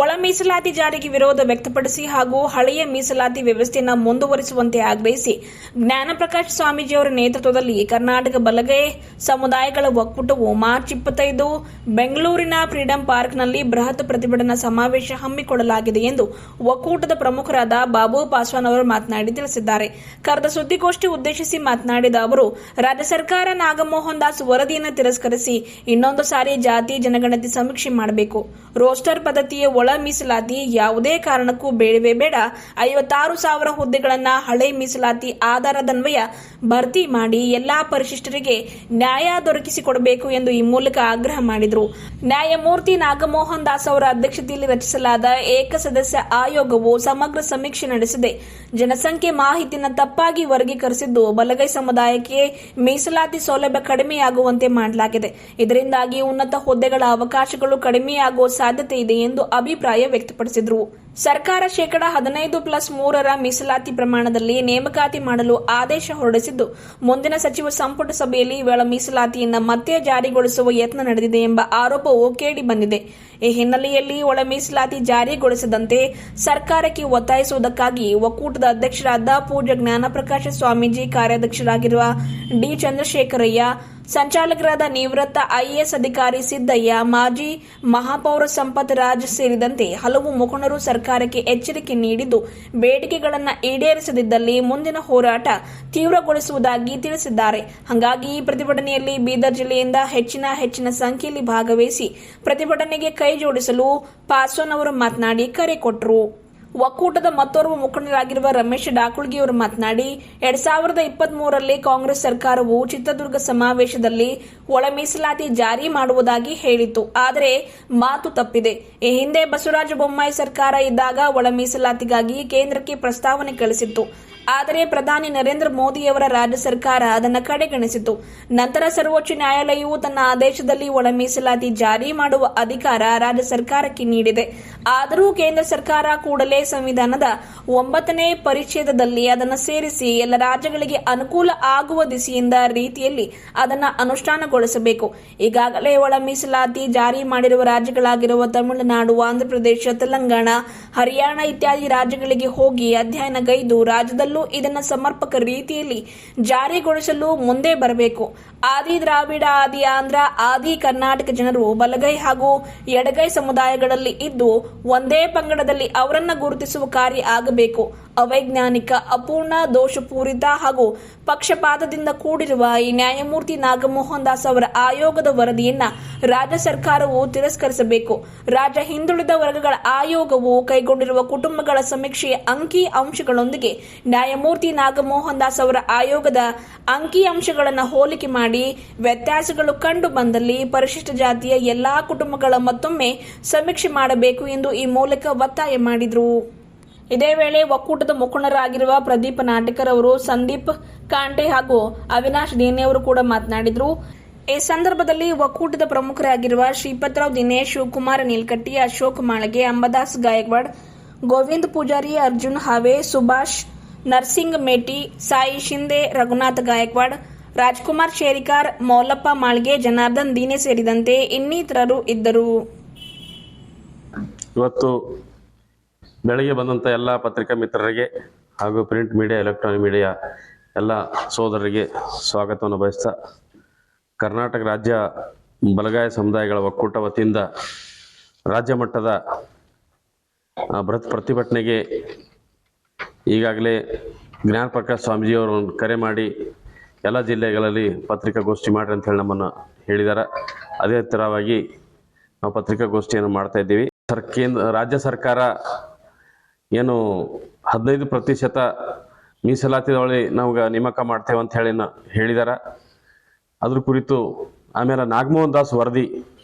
ಒಳ ಮೀಸಲಾತಿ ಜಾರಿಗೆ ವಿರೋಧ ವ್ಯಕ್ತಪಡಿಸಿ ಹಾಗೂ ಹಳೆಯ ಮೀಸಲಾತಿ ವ್ಯವಸ್ಥೆಯನ್ನು ಮುಂದುವರಿಸುವಂತೆ ಆಗ್ರಹಿಸಿ ಜ್ಞಾನಪ್ರಕಾಶ ಸ್ವಾಮೀಜಿಯವರ ನೇತೃತ್ವದಲ್ಲಿ ಕರ್ನಾಟಕ ಬಲಗೈ ಸಮುದಾಯಗಳ ಒಕ್ಕೂಟವು ಮಾರ್ಚ್ 25 ಬೆಂಗಳೂರಿನ ಫ್ರೀಡಂ ಪಾರ್ಕ್ನಲ್ಲಿ ಬೃಹತ್ ಪ್ರತಿಭಟನಾ ಸಮಾವೇಶ ಹಮ್ಮಿಕೊಳ್ಳಲಾಗಿದೆ ಎಂದು ಒಕ್ಕೂಟದ ಪ್ರಮುಖರಾದ ಬಾಬು ಪಾಸ್ವಾನ್ ಅವರು ಮಾತನಾಡಿ ತಿಳಿಸಿದ್ದಾರೆ. ಕರೆದ ಸುದ್ದಿಗೋಷ್ಠಿ ಉದ್ದೇಶಿಸಿ ಮಾತನಾಡಿದ ಅವರು, ರಾಜ್ಯ ಸರ್ಕಾರ ನಾಗಮೋಹನ್ ದಾಸ್ ವರದಿಯನ್ನು ತಿರಸ್ಕರಿಸಿ ಇನ್ನೊಂದು ಸಾರಿ ಜಾತಿ ಜನಗಣತಿ ಸಮೀಕ್ಷೆ ಮಾಡಬೇಕು. ರೋಸ್ಟರ್ ಪದ್ಧತಿಯ ಒಳ ಮೀಸಲಾತಿ ಯಾವುದೇ ಕಾರಣಕ್ಕೂ ಬೇಡವೇ ಬೇಡ. 56,000 ಹುದ್ದೆಗಳನ್ನು ಹಳೆ ಮೀಸಲಾತಿ ಆಧಾರದನ್ವಯ ಭರ್ತಿ ಮಾಡಿ ಎಲ್ಲಾ ಪರಿಶಿಷ್ಟರಿಗೆ ನ್ಯಾಯ ದೊರಕಿಸಿಕೊಡಬೇಕು ಎಂದು ಈ ಮೂಲಕ ಆಗ್ರಹ ಮಾಡಿದರು. ನ್ಯಾಯಮೂರ್ತಿ ನಾಗಮೋಹನ್ ದಾಸ್ ಅವರ ಅಧ್ಯಕ್ಷತೆಯಲ್ಲಿ ರಚಿಸಲಾದ ಏಕಸದಸ್ಯ ಆಯೋಗವು ಸಮಗ್ರ ಸಮೀಕ್ಷೆ ನಡೆಸಿದೆ. ಜನಸಂಖ್ಯೆ ಮಾಹಿತಿಯನ್ನು ತಪ್ಪಾಗಿ ವರ್ಗೀಕರಿಸಿದ್ದು ಬಲಗೈ ಸಮುದಾಯಕ್ಕೆ ಮೀಸಲಾತಿ ಸೌಲಭ್ಯ ಕಡಿಮೆಯಾಗುವಂತೆ ಮಾಡಲಾಗಿದೆ. ಇದರಿಂದಾಗಿ ಉನ್ನತ ಹುದ್ದೆಗಳ ಅವಕಾಶಗಳು ಕಡಿಮೆಯಾಗುವ ಸಾಧ್ಯತೆ ಇದೆ ಎಂದು ಅಭಿಪ್ರಾಯ ವ್ಯಕ್ತಪಡಿಸಿದರು. ಸರ್ಕಾರ ಶೇಕಡಾ 15+3 ಮೀಸಲಾತಿ ಪ್ರಮಾಣದಲ್ಲಿ ನೇಮಕಾತಿ ಮಾಡಲು ಆದೇಶ ಹೊರಡಿಸಿದ್ದು, ಮುಂದಿನ ಸಚಿವ ಸಂಪುಟ ಸಭೆಯಲ್ಲಿ ಒಳ ಮೀಸಲಾತಿಯನ್ನು ಮತ್ತೆ ಜಾರಿಗೊಳಿಸುವ ಯತ್ನ ನಡೆದಿದೆ ಎಂಬ ಆರೋಪವು ಕೇಳಿ ಬಂದಿದೆ. ಈ ಹಿನ್ನೆಲೆಯಲ್ಲಿ ಒಳ ಮೀಸಲಾತಿ ಜಾರಿಗೊಳಿಸದಂತೆ ಸರ್ಕಾರಕ್ಕೆ ಒತ್ತಾಯಿಸುವುದಕ್ಕಾಗಿ ಒಕ್ಕೂಟದ ಅಧ್ಯಕ್ಷರಾದ ಪೂಜ್ಯ ಜ್ಞಾನಪ್ರಕಾಶ ಸ್ವಾಮೀಜಿ, ಕಾರ್ಯಾಧ್ಯಕ್ಷರಾಗಿರುವ ಡಿ. ಚಂದ್ರಶೇಖರಯ್ಯ, ಸಂಚಾಲಕರಾದ ನಿವೃತ್ತ IAS ಅಧಿಕಾರಿ ಸಿದ್ದಯ್ಯ, ಮಾಜಿ ಮಹಾಪೌರ ಸಂಪತ್ ರಾಜ್ ಸೇರಿದಂತೆ ಹಲವು ಮುಖಂಡರು ಸರ್ಕಾರಕ್ಕೆ ಎಚ್ಚರಿಕೆ ನೀಡಿದ್ದು, ಬೇಡಿಕೆಗಳನ್ನು ಈಡೇರಿಸದಿದ್ದಲ್ಲಿ ಮುಂದಿನ ಹೋರಾಟ ತೀವ್ರಗೊಳಿಸುವುದಾಗಿ ತಿಳಿಸಿದ್ದಾರೆ. ಹಾಗಾಗಿ ಈ ಪ್ರತಿಭಟನೆಯಲ್ಲಿ ಬೀದರ್ ಜಿಲ್ಲೆಯಿಂದ ಹೆಚ್ಚಿನ ಸಂಖ್ಯೆಯಲ್ಲಿ ಭಾಗವಹಿಸಿ ಪ್ರತಿಭಟನೆಗೆ ಕೈ ಜೋಡಿಸಲು ಪಾಸ್ವಾನ್ ಅವರು ಮಾತನಾಡಿ ಕರೆ ಕೊಟ್ಟರು. ಒಕ್ಕೂಟದ ಮತ್ತೋರ್ವ ಮುಖಂಡರಾಗಿರುವ ರಮೇಶ್ ಡಾಕುಳ್ಗಿ ಅವರು ಮಾತನಾಡಿ, 2023ರಲ್ಲಿ ಕಾಂಗ್ರೆಸ್ ಸರ್ಕಾರವು ಚಿತ್ರದುರ್ಗ ಸಮಾವೇಶದಲ್ಲಿ ಒಳ ಮೀಸಲಾತಿ ಜಾರಿ ಮಾಡುವುದಾಗಿ ಹೇಳಿತ್ತು. ಆದರೆ ಮಾತು ತಪ್ಪಿದೆ. ಈ ಹಿಂದೆ ಬಸವರಾಜ ಬೊಮ್ಮಾಯಿ ಸರ್ಕಾರ ಇದ್ದಾಗ ಒಳ ಮೀಸಲಾತಿಗಾಗಿ ಕೇಂದ್ರಕ್ಕೆ ಪ್ರಸ್ತಾವನೆ ಕಳಿಸಿತ್ತು. ಆದರೆ ಪ್ರಧಾನಿ ನರೇಂದ್ರ ಮೋದಿಯವರ ರಾಜ್ಯ ಸರ್ಕಾರ ಅದನ್ನು ಕಡೆಗಣಿಸಿತು. ನಂತರ ಸರ್ವೋಚ್ಚ ನ್ಯಾಯಾಲಯವು ತನ್ನ ಆದೇಶದಲ್ಲಿ ಒಳ ಮೀಸಲಾತಿ ಜಾರಿ ಮಾಡುವ ಅಧಿಕಾರ ರಾಜ್ಯ ಸರ್ಕಾರಕ್ಕೆ ನೀಡಿದೆ. ಆದರೂ ಕೇಂದ್ರ ಸರ್ಕಾರ ಕೂಡಲೇ ಸಂವಿಧಾನದ 9ನೇ ಪರಿಚ್ಛೇದದಲ್ಲಿ ಅದನ್ನು ಸೇರಿಸಿ ಎಲ್ಲ ರಾಜ್ಯಗಳಿಗೆ ಅನುಕೂಲ ಆಗುವ ದಿಸೆಯಿಂದ ರೀತಿಯಲ್ಲಿ ಅದನ್ನು ಅನುಷ್ಠಾನಗೊಳಿಸಬೇಕು. ಈಗಾಗಲೇ ಒಳ ಮೀಸಲಾತಿ ಜಾರಿ ಮಾಡಿರುವ ರಾಜ್ಯಗಳಾಗಿರುವ ತಮಿಳುನಾಡು, ಆಂಧ್ರಪ್ರದೇಶ, ತೆಲಂಗಾಣ, ಹರಿಯಾಣ ಇತ್ಯಾದಿ ರಾಜ್ಯಗಳಿಗೆ ಹೋಗಿ ಅಧ್ಯಯನಗೈದು ರಾಜ್ಯದಲ್ಲೂ ಇದನ್ನು ಸಮರ್ಪಕ ರೀತಿಯಲ್ಲಿ ಜಾರಿಗೊಳಿಸಲು ಮುಂದೆ ಬರಬೇಕು. ಆದಿ ದ್ರಾವಿಡ, ಆದಿ ಆಂಧ್ರ, ಆದಿ ಕರ್ನಾಟಕ ಜನರು ಬಲಗೈ ಹಾಗೂ ಎಡಗೈ ಸಮುದಾಯಗಳಲ್ಲಿ ಇದ್ದು ಒಂದೇ ಪಂಗಡದಲ್ಲಿ ಅವರನ್ನು ಗುರುತಿಸುವ ಕಾರ್ಯ ಆಗಬೇಕು. ಅವೈಜ್ಞಾನಿಕ, ಅಪೂರ್ಣ, ದೋಷಪೂರಿತ ಹಾಗೂ ಪಕ್ಷಪಾತದಿಂದ ಕೂಡಿರುವ ಈ ನ್ಯಾಯಮೂರ್ತಿ ನಾಗಮೋಹನ್ ದಾಸ್ ಅವರ ಆಯೋಗದ ವರದಿಯನ್ನ ರಾಜ್ಯ ಸರ್ಕಾರವು ತಿರಸ್ಕರಿಸಬೇಕು. ರಾಜ್ಯ ಹಿಂದುಳಿದ ವರ್ಗಗಳ ಆಯೋಗವು ಕೈಗೊಂಡಿರುವ ಕುಟುಂಬಗಳ ಸಮೀಕ್ಷೆಯ ಅಂಕಿ ಅಂಶಗಳೊಂದಿಗೆ ನ್ಯಾಯಮೂರ್ತಿ ನಾಗಮೋಹನ್ ದಾಸ್ ಅವರ ಆಯೋಗದ ಅಂಕಿ ಅಂಶಗಳನ್ನು ಹೋಲಿಕೆ ಮಾಡಿ ವ್ಯತ್ಯಾಸಗಳು ಕಂಡು ಬಂದಲ್ಲಿ ಪರಿಶಿಷ್ಟ ಜಾತಿಯ ಎಲ್ಲಾ ಕುಟುಂಬಗಳ ಮತ್ತೊಮ್ಮೆ ಸಮೀಕ್ಷೆ ಮಾಡಬೇಕು ಎಂದು ಈ ಮೂಲಕ ಒತ್ತಾಯ ಮಾಡಿದರು. ಇದೇ ವೇಳೆ ಒಕ್ಕೂಟದ ಮುಖಂಡರಾಗಿರುವ ಪ್ರದೀಪ್ ನಾಟಕರ್ ಅವರು, ಸಂದೀಪ್ ಕಾಂಟೆ ಹಾಗೂ ಅವಿನಾಶ್ ದೇನೆ ಅವರು ಕೂಡ ಮಾತನಾಡಿದರು. ಈ ಸಂದರ್ಭದಲ್ಲಿ ಒಕ್ಕೂಟದ ಪ್ರಮುಖರಾಗಿರುವ ಶ್ರೀಪತರಾವ್ ದಿನೇಶ್, ಶಿವಕುಮಾರ್ ನೀಲ್ಕಟ್ಟಿ, ಅಶೋಕ್ ಮಾಳಗೆ, ಅಂಬಾದಾಸ್ ಗಾಯಕ್ವಾಡ್, ಗೋವಿಂದ್ ಪೂಜಾರಿ, ಅರ್ಜುನ್ ಹಾವೆ, ಸುಭಾಷ್ ನರ್ಸಿಂಗ್ ಮೇಟಿ, ಸಾಯಿ ಶಿಂದೆ, ರಘುನಾಥ್ ಗಾಯಕ್ವಾಡ್, ರಾಜ್ಕುಮಾರ್ ಶೇರಿಕಾರ್, ಮೌಲಪ್ಪ ಮಾಳ್ಗೆ, ಜನಾರ್ದನ್ ದೀನೆ ಸೇರಿದಂತೆ ಇನ್ನಿತರರು ಇದ್ದರು. ಇವತ್ತು ಬೆಳಗ್ಗೆ ಬಂದಂಥ ಎಲ್ಲ ಪತ್ರಿಕಾ ಮಿತ್ರರಿಗೆ ಹಾಗೂ ಪ್ರಿಂಟ್ ಮೀಡಿಯಾ, ಎಲೆಕ್ಟ್ರಾನಿಕ್ ಮೀಡಿಯಾ ಎಲ್ಲ ಸೋದರರಿಗೆ ಸ್ವಾಗತವನ್ನು ಬಯಸ್ತಾ, ಕರ್ನಾಟಕ ರಾಜ್ಯ ಬಲಗಾಯ ಸಮುದಾಯಗಳ ಒಕ್ಕೂಟ ವತಿಯಿಂದ ರಾಜ್ಯ ಮಟ್ಟದ ಬೃಹತ್ ಪ್ರತಿಭಟನೆಗೆ ಈಗಾಗಲೇ ಜ್ಞಾನಪ್ರಕಾಶ್ ಸ್ವಾಮೀಜಿಯವರು ಕರೆ ಮಾಡಿ ಎಲ್ಲ ಜಿಲ್ಲೆಗಳಲ್ಲಿ ಪತ್ರಿಕಾಗೋಷ್ಠಿ ಮಾಡಿರಿ ಅಂತ ಹೇಳಿ ನಮ್ಮನ್ನು ಹೇಳಿದ್ದಾರೆ. ಅದೇ ಥರವಾಗಿ ನಾವು ಪತ್ರಿಕಾಗೋಷ್ಠಿಯನ್ನು ಮಾಡ್ತಾ ಇದ್ದೀವಿ. ರಾಜ್ಯ ಸರ್ಕಾರ ಏನು 15% ಮೀಸಲಾತಿದೊಳಗೆ ನಾವು ನೇಮಕ ಮಾಡ್ತೇವೆ ಅಂತ ಹೇಳಿದಾರೆ. ಅದ್ರ ಕುರಿತು ಆಮೇಲೆ ನಾಗಮೋಹನ್ ದಾಸ್ ವರದಿ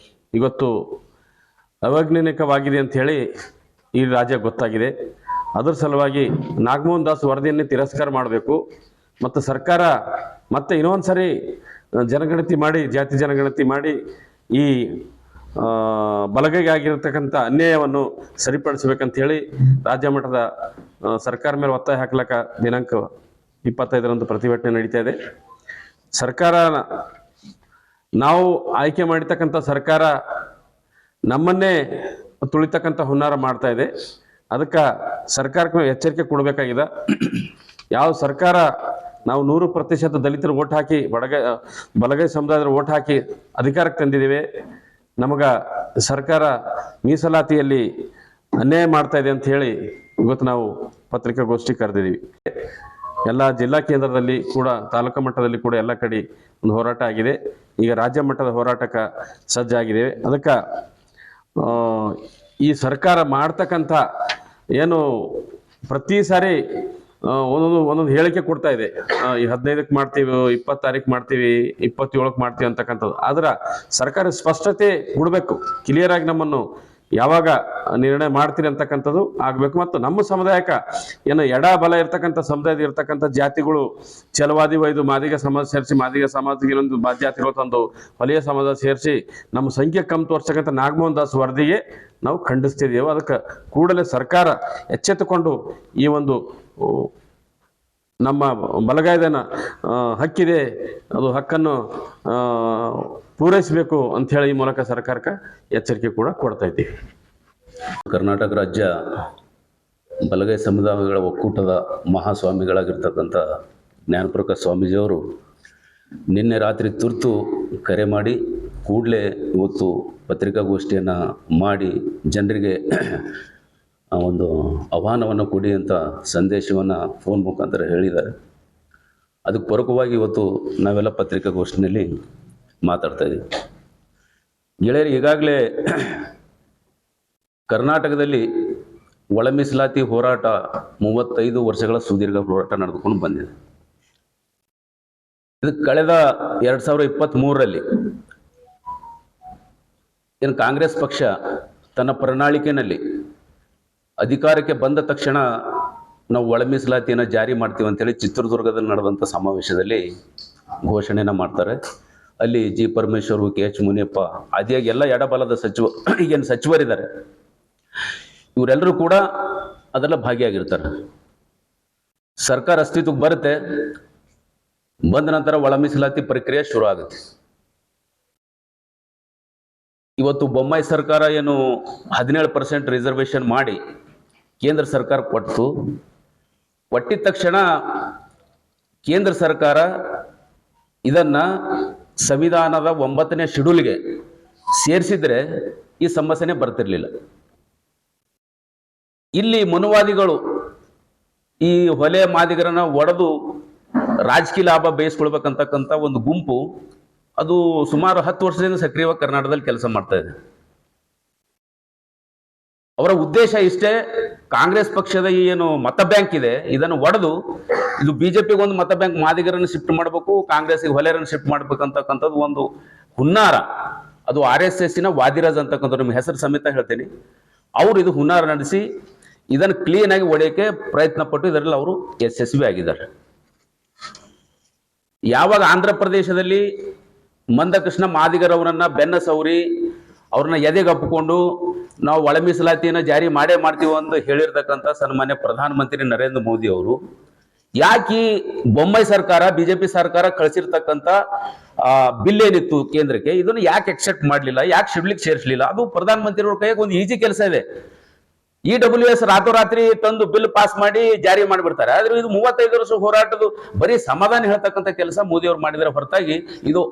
ಇವತ್ತು ಅವೈಜ್ಞಾನಿಕವಾಗಿದೆ ಅಂತ ಹೇಳಿ ಈ ರಾಜ್ಯ ಗೊತ್ತಾಗಿದೆ. ಅದರ ಸಲುವಾಗಿ ನಾಗಮೋಹನ್ ದಾಸ್ ವರದಿಯನ್ನೇ ತಿರಸ್ಕಾರ ಮಾಡಬೇಕು ಮತ್ತು ಸರ್ಕಾರ ಮತ್ತೆ ಇನ್ನೊಂದು ಸರಿ ಜನಗಣತಿ ಮಾಡಿ, ಜಾತಿ ಜನಗಣತಿ ಮಾಡಿ ಈ ಬಲಗೈಗೆ ಆಗಿರತಕ್ಕಂಥ ಅನ್ಯಾಯವನ್ನು ಸರಿಪಡಿಸಬೇಕಂತ ಹೇಳಿ ರಾಜ್ಯ ಮಟ್ಟದ ಸರ್ಕಾರ ಮೇಲೆ ಒತ್ತಾಯ ಹಾಕ್ಲಕ್ಕ ದಿನಾಂಕ 25ರಂದು ಪ್ರತಿಭಟನೆ ನಡೀತಾ ಇದೆ. ಸರ್ಕಾರ, ನಾವು ಆಯ್ಕೆ ಮಾಡಿರ್ತಕ್ಕಂಥ ಸರ್ಕಾರ ನಮ್ಮನ್ನೇ ತುಳಿತಕ್ಕಂಥ ಹುನ್ನಾರ ಮಾಡ್ತಾ ಇದೆ. ಅದಕ್ಕೆ ಸರ್ಕಾರಕ್ಕೆ ಎಚ್ಚರಿಕೆ ಕೊಡಬೇಕಾಗಿದೆ. ಯಾವ ಸರ್ಕಾರ ನಾವು 100% ದಲಿತರು ಓಟ್ ಹಾಕಿ ಬಲಗೈ ಸಮುದಾಯದ ಓಟ್ ಹಾಕಿ ಅಧಿಕಾರಕ್ಕೆ ತಂದಿದ್ದೇವೆ, ನಮಗೆ ಸರ್ಕಾರ ಮೀಸಲಾತಿಯಲ್ಲಿ ಅನ್ಯಾಯ ಮಾಡ್ತಾ ಇದೆ ಅಂತ ಹೇಳಿ ಇವತ್ತು ನಾವು ಪತ್ರಿಕಾಗೋಷ್ಠಿ ಕರೆದಿದ್ದೀವಿ. ಎಲ್ಲ ಜಿಲ್ಲಾ ಕೇಂದ್ರದಲ್ಲಿ ಕೂಡ ತಾಲೂಕು ಮಟ್ಟದಲ್ಲಿ ಕೂಡ ಎಲ್ಲ ಕಡೆ ಒಂದು ಹೋರಾಟ ಆಗಿದೆ. ಈಗ ರಾಜ್ಯ ಮಟ್ಟದ ಹೋರಾಟಕ್ಕೆ ಸಜ್ಜಾಗಿದ್ದೇವೆ. ಅದಕ್ಕೆ ಈ ಸರ್ಕಾರ ಮಾಡ್ತಕ್ಕಂಥ ಏನು ಪ್ರತಿ ಸಾರಿ ಒಂದೊಂದು ಹೇಳಿಕೆ ಕೊಡ್ತಾ ಇದೆ, ಈ 15ಕ್ಕೆ ಮಾಡ್ತೀವಿ, 20 ತಾರೀಕು ಮಾಡ್ತೀವಿ, 27ಕ್ಕೆ ಮಾಡ್ತೀವಿ ಅಂತಕ್ಕಂಥದ್ದು. ಆದ್ರೆ ಸರ್ಕಾರ ಸ್ಪಷ್ಟತೆ ಕೊಡಬೇಕು, ಕ್ಲಿಯರ್ ಆಗಿ ನಮ್ಮನ್ನು ಯಾವಾಗ ನಿರ್ಣಯ ಮಾಡ್ತೀರಿ ಅಂತಕ್ಕಂಥದ್ದು ಆಗಬೇಕು. ಮತ್ತು ನಮ್ಮ ಸಮುದಾಯಕ್ಕೆ ಏನು ಎಡ ಬಲ ಇರ್ತಕ್ಕಂಥ ಸಮುದಾಯದ ಇರ್ತಕ್ಕಂಥ ಜಾತಿಗಳು ಛಲವಾದಿ ಒಯ್ದು ಮಾದಿಗ ಸಮಾಜ ಸೇರಿಸಿ, ಮಾದಿಗ ಸಮಾಜಕ್ಕೆ ಇನ್ನೊಂದು ಜಾತಿಗಳು ತಂದು ಹೊಲೆಯ ಸಮಾಜ ಸೇರಿಸಿ ನಮ್ಮ ಸಂಖ್ಯೆ ಕಮ್ಮಿ ತೋರಿಸ್ತಕ್ಕಂಥ ನಾಗಮೋಹನ್ ದಾಸ್ ವರದಿಗೆ ನಾವು ಖಂಡಿಸ್ತಿದ್ದೇವೆ. ಅದಕ್ಕೆ ಕೂಡಲೇ ಸರ್ಕಾರ ಎಚ್ಚೆತ್ತುಕೊಂಡು ಈ ಒಂದು ನಮ್ಮ ಬಲಗಾಯದನ ಹಕ್ಕಿದೆ, ಅದು ಹಕ್ಕನ್ನು ಪೂರೈಸಬೇಕು ಅಂತ ಹೇಳಿ ಈ ಮೂಲಕ ಸರ್ಕಾರಕ್ಕೆ ಎಚ್ಚರಿಕೆ ಕೂಡ ಕೊಡ್ತಾ ಇದ್ದೀವಿ. ಕರ್ನಾಟಕ ರಾಜ್ಯ ಬಲಗೈ ಸಮುದಾಯಗಳ ಒಕ್ಕೂಟದ ಮಹಾಸ್ವಾಮಿಗಳಾಗಿರ್ತಕ್ಕಂಥ ಜ್ಞಾನಪ್ರಕಾಶ್ ಸ್ವಾಮೀಜಿಯವರು ನಿನ್ನೆ ರಾತ್ರಿ ತುರ್ತು ಕರೆ ಮಾಡಿ ಕೂಡಲೇ ಇವತ್ತು ಪತ್ರಿಕಾಗೋಷ್ಠಿಯನ್ನು ಮಾಡಿ ಜನರಿಗೆ ಒಂದು ಆಹ್ವಾನವನ್ನು ಕೊಡಿ ಅಂತ ಸಂದೇಶವನ್ನು ಫೋನ್ ಮುಖಾಂತರ ಹೇಳಿದ್ದಾರೆ. ಅದಕ್ಕೆ ಪೂರಕವಾಗಿ ಇವತ್ತು ನಾವೆಲ್ಲ ಪತ್ರಿಕಾಗೋಷ್ಠಿಯಲ್ಲಿ ಮಾತಾಡ್ತಾ ಇದ್ದೀವಿ. ಗೆಳೆಯರು, ಈಗಾಗಲೇ ಕರ್ನಾಟಕದಲ್ಲಿ ಒಳ ಮೀಸಲಾತಿ ಹೋರಾಟ 35 ವರ್ಷಗಳ ಸುದೀರ್ಘ ಹೋರಾಟ ನಡೆದುಕೊಂಡು ಬಂದಿದೆ. ಇದಕ್ಕೆ ಕಳೆದ 2023ರಲ್ಲಿ ಏನು ಕಾಂಗ್ರೆಸ್ ಪಕ್ಷ ತನ್ನ ಪ್ರಣಾಳಿಕೆಯಲ್ಲಿ ಅಧಿಕಾರಕ್ಕೆ ಬಂದ ತಕ್ಷಣ ನಾವು ಒಳ ಮೀಸಲಾತಿಯನ್ನು ಜಾರಿ ಮಾಡ್ತೀವಿ ಅಂತೇಳಿ ಚಿತ್ರದುರ್ಗದಲ್ಲಿ ನಡೆದಂಥ ಸಮಾವೇಶದಲ್ಲಿ ಘೋಷಣೆಯನ್ನು ಮಾಡ್ತಾರೆ. ಅಲ್ಲಿ ಜಿ ಪರಮೇಶ್ವರು, ಕೆ ಎಚ್ ಮುನಿಯಪ್ಪ ಆದಿಯಾಗಿ ಎಲ್ಲ ಎಡಬಲದ ಈಗೇನು ಸಚಿವರಿದ್ದಾರೆ, ಇವರೆಲ್ಲರೂ ಕೂಡ ಅದೆಲ್ಲ ಭಾಗಿಯಾಗಿರ್ತಾರೆ. ಸರ್ಕಾರ ಅಸ್ತಿತ್ವಕ್ಕೆ ಬರುತ್ತೆ, ಬಂದ ನಂತರ ಒಳ ಮೀಸಲಾತಿ ಪ್ರಕ್ರಿಯೆ ಶುರು ಆಗುತ್ತೆ. ಇವತ್ತು ಬೊಮ್ಮಾಯಿ ಸರ್ಕಾರ ಏನು 17% ರಿಸರ್ವೇಷನ್ ಮಾಡಿ ಕೇಂದ್ರ ಸರ್ಕಾರ ಕೊಟ್ಟಿದ ತಕ್ಷಣ ಕೇಂದ್ರ ಸರ್ಕಾರ ಇದನ್ನ ಸಂವಿಧಾನದ 9ನೇ ಶೆಡ್ಯೂಲ್ಗೆ ಸೇರಿಸಿದ್ರೆ ಈ ಸಮಸ್ಯೆನೇ ಬರ್ತಿರ್ಲಿಲ್ಲ. ಇಲ್ಲಿ ಮನುವಾದಿಗಳು ಈ ಹೊಲೆ ಮಾದಿಗರನ್ನ ಒಡೆದು ರಾಜಕೀಯ ಲಾಭ ಬೇಯಿಸ್ಕೊಳ್ಬೇಕಂತಕ್ಕಂಥ ಒಂದು ಗುಂಪು ಅದು ಸುಮಾರು 10 ವರ್ಷದಿಂದ ಸಕ್ರಿಯವಾಗಿ ಕರ್ನಾಟಕದಲ್ಲಿ ಕೆಲಸ ಮಾಡ್ತಾ ಇದೆ. ಅವರ ಉದ್ದೇಶ ಇಷ್ಟೇ, ಕಾಂಗ್ರೆಸ್ ಪಕ್ಷದ ಏನು ಮತ ಬ್ಯಾಂಕ್ ಇದೆ ಇದನ್ನು ಒಡೆದು ಇದು ಬಿಜೆಪಿಗೆ ಒಂದು ಮತ ಬ್ಯಾಂಕ್ ಮಾದಿಗರನ್ನು ಶಿಫ್ಟ್ ಮಾಡಬೇಕು, ಕಾಂಗ್ರೆಸ್ಗೆ ಹೊಲೆಯರನ್ನು ಶಿಫ್ಟ್ ಮಾಡ್ಬೇಕಂತಕ್ಕಂಥದ್ದು ಒಂದು ಹುನ್ನಾರ. ಅದು RSS ವಾದಿರಾಜ್ ಅಂತಕ್ಕಂಥ ನಿಮ್ಮ ಹೆಸರು ಸಮೇತ ಹೇಳ್ತೇನೆ, ಅವರು ಇದು ಹುನ್ನಾರ ನಡೆಸಿ ಇದನ್ನು ಕ್ಲೀನ್ ಆಗಿ ಒಡೆಯಕ್ಕೆ ಪ್ರಯತ್ನ ಪಟ್ಟು ಇದರಲ್ಲಿ ಅವರು ಯಶಸ್ವಿ ಆಗಿದ್ದಾರೆ. ಯಾವಾಗ ಆಂಧ್ರ ಪ್ರದೇಶದಲ್ಲಿ ಮಂದಕೃಷ್ಣ ಮಾದಿಗರವರನ್ನ ಬೆನ್ನ ಸೌರಿ ಅವ್ರನ್ನ ಎದೆಗಪ್ಪಿಕೊಂಡು ನಾವು ಒಳ ಮೀಸಲಾತಿಯನ್ನು ಜಾರಿ ಮಾಡೇ ಮಾಡ್ತೀವಿ ಅಂತ ಹೇಳಿರ್ತಕ್ಕಂಥ ಸನ್ಮಾನ್ಯ ಪ್ರಧಾನಮಂತ್ರಿ ನರೇಂದ್ರ ಮೋದಿ ಅವರು ಯಾಕೆ ಬೊಮ್ಮಾಯಿ ಸರ್ಕಾರ ಬಿಜೆಪಿ ಸರ್ಕಾರ ಕಳಿಸಿರ್ತಕ್ಕಂಥ ಬಿಲ್ ಏನಿತ್ತು ಕೇಂದ್ರಕ್ಕೆ ಇದನ್ನು ಯಾಕೆ ಎಕ್ಸೆಪ್ಟ್ ಮಾಡಲಿಲ್ಲ, ಯಾಕೆ ಶಿಡ್ಲಿಕ್ಕೆ ಸೇರಿಸಲಿಲ್ಲ? ಅದು ಪ್ರಧಾನಮಂತ್ರಿಯವ್ರ ಕೈಗೆ ಒಂದು ಈಜಿ ಕೆಲಸ ಇದೆ. EWS ರಾತ್ರೋರಾತ್ರಿ ತಂದು ಬಿಲ್ ಪಾಸ್ ಮಾಡಿ ಜಾರಿ ಮಾಡಿಬಿಡ್ತಾರೆ. ಆದ್ರೆ ಇದು 35 ವರ್ಷ ಹೋರಾಟದ ಬರೀ ಸಮಾಧಾನ ಹೇಳ್ತಕ್ಕಂಥ ಕೆಲಸ ಮೋದಿ ಅವರು ಮಾಡಿದ್ರೆ ಹೊರತಾಗಿ ಇದು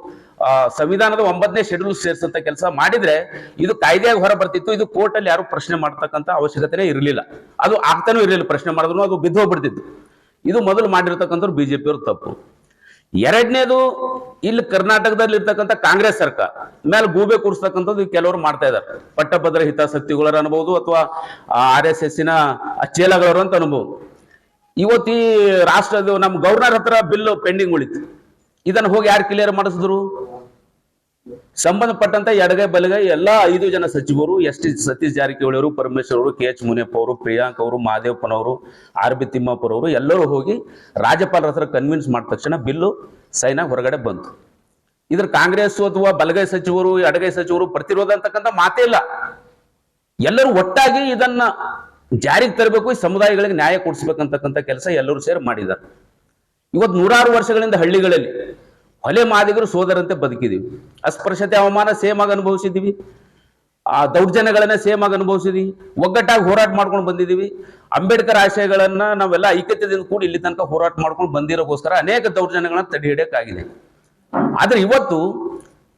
ಸಂವಿಧಾನದ 9ನೇ ಶೆಡ್ಯೂಲ್ ಸೇರಿಸಂತ ಕೆಲಸ ಮಾಡಿದ್ರೆ ಇದು ಕಾಯ್ದೆಯಾಗಿ ಹೊರ ಬರ್ತಿತ್ತು. ಇದು ಕೋರ್ಟ್ ಅಲ್ಲಿ ಯಾರು ಪ್ರಶ್ನೆ ಮಾಡ್ತಕ್ಕಂಥ ಅವಶ್ಯಕತೆನೇ ಇರಲಿಲ್ಲ, ಅದು ಆಗ್ತಾನೂ ಇರಲಿಲ್ಲ. ಪ್ರಶ್ನೆ ಮಾಡಿದ್ರು ಅದು ಬಿದ್ದು ಹೋಗ್ಬಿಡ್ತಿತ್ತು. ಇದು ಮೊದಲು ಮಾಡಿರ್ತಕ್ಕಂಥವ್ರು ಬಿಜೆಪಿ ಅವ್ರ ತಪ್ಪು. ಎರಡನೇದು, ಇಲ್ಲಿ ಕರ್ನಾಟಕದಲ್ಲಿ ಇರ್ತಕ್ಕಂಥ ಕಾಂಗ್ರೆಸ್ ಸರ್ಕಾರ ಮೇಲೆ ಗೂಬೆ ಕೂರಿಸ್ತಕ್ಕಂಥದ್ದು ಕೆಲವರು ಮಾಡ್ತಾ ಇದ್ದಾರೆ. ಪಟ್ಟಭದ್ರ ಹಿತಾಸಕ್ತಿಗಳರ ಅನ್ಬಹುದು ಅಥವಾ RSS ಚೇಲಗಳವರು ಅಂತ ಅನ್ಬಹುದು. ಇವತ್ತು ಈ ರಾಷ್ಟ್ರದ ನಮ್ಮ ಗವರ್ನರ್ ಹತ್ರ ಬಿಲ್ ಪೆಂಡಿಂಗ್ ಉಳಿತು. ಇದನ್ನು ಹೋಗಿ ಯಾರು ಕ್ಲಿಯರ್ ಮಾಡಿಸಿದ್ರು? ಸಂಬಂಧಪಟ್ಟಂತ ಎಡಗೈ ಬಲಗೈ ಎಲ್ಲ 5 ಜನ ಸಚಿವರು, ಸತೀಶ್ ಜಾರಕಿಹೊಳಿ ಅವರು, ಪರಮೇಶ್ವರ್ ಅವರು, KH ಮುನಿಯಪ್ಪ ಅವರು, ಪ್ರಿಯಾಂಕ್ ಅವರು, ಮಹದೇವಪ್ಪನವರು, RB ತಿಮ್ಮಾಪುರವರು ಎಲ್ಲರೂ ಹೋಗಿ ರಾಜ್ಯಪಾಲರ ಹತ್ರ ಕನ್ವಿನ್ಸ್ ಮಾಡಿದ ತಕ್ಷಣ ಬಿಲ್ಲು ಸೈನ್ ಆಗಿ ಹೊರಗಡೆ ಬಂತು. ಇದ್ರ ಕಾಂಗ್ರೆಸ್ ಅಥವಾ ಬಲಗೈ ಸಚಿವರು ಎಡಗೈ ಸಚಿವರು ಪ್ರತಿರೋಧ ಅಂತಕ್ಕಂಥ ಮಾತೇ ಇಲ್ಲ. ಎಲ್ಲರೂ ಒಟ್ಟಾಗಿ ಇದನ್ನ ಜಾರಿಗೆ ತರಬೇಕು, ಈ ಸಮುದಾಯಗಳಿಗೆ ನ್ಯಾಯ ಕೊಡಿಸ್ಬೇಕಂತಕ್ಕಂಥ ಕೆಲಸ ಎಲ್ಲರೂ ಸೇರಿ ಮಾಡಿದ್ದಾರೆ. ಇವತ್ತು 100 ವರ್ಷಗಳಿಂದ ಹಳ್ಳಿಗಳಲ್ಲಿ ಹೊಲೆ ಮಾದಿಗರು ಸೋದರಂತೆ ಬದುಕಿದೀವಿ. ಅಸ್ಪೃಶ್ಯತೆ ಅವಮಾನ ಸೇಮ್ ಆಗಿ ಅನುಭವಿಸಿದೀವಿ. ಆ ದೌರ್ಜನ್ಯಗಳನ್ನ ಸೇಮ್ ಆಗಿ ಅನುಭವಿಸಿದ್ವಿ, ಒಗ್ಗಟ್ಟಾಗಿ ಹೋರಾಟ ಮಾಡ್ಕೊಂಡು ಬಂದಿದ್ದೀವಿ. ಅಂಬೇಡ್ಕರ್ ಆಶಯಗಳನ್ನ ನಾವೆಲ್ಲ ಐಕ್ಯತೆಯಿಂದ ಕೂಡ ಇಲ್ಲಿ ತನಕ ಹೋರಾಟ ಮಾಡ್ಕೊಂಡು ಬಂದಿರೋಗೋಸ್ಕರ ಅನೇಕ ದೌರ್ಜನ್ಯಗಳನ್ನ ತಡೆ ಹಿಡಿಯಕ್ಕಾಗಿದೆ. ಆದ್ರೆ ಇವತ್ತು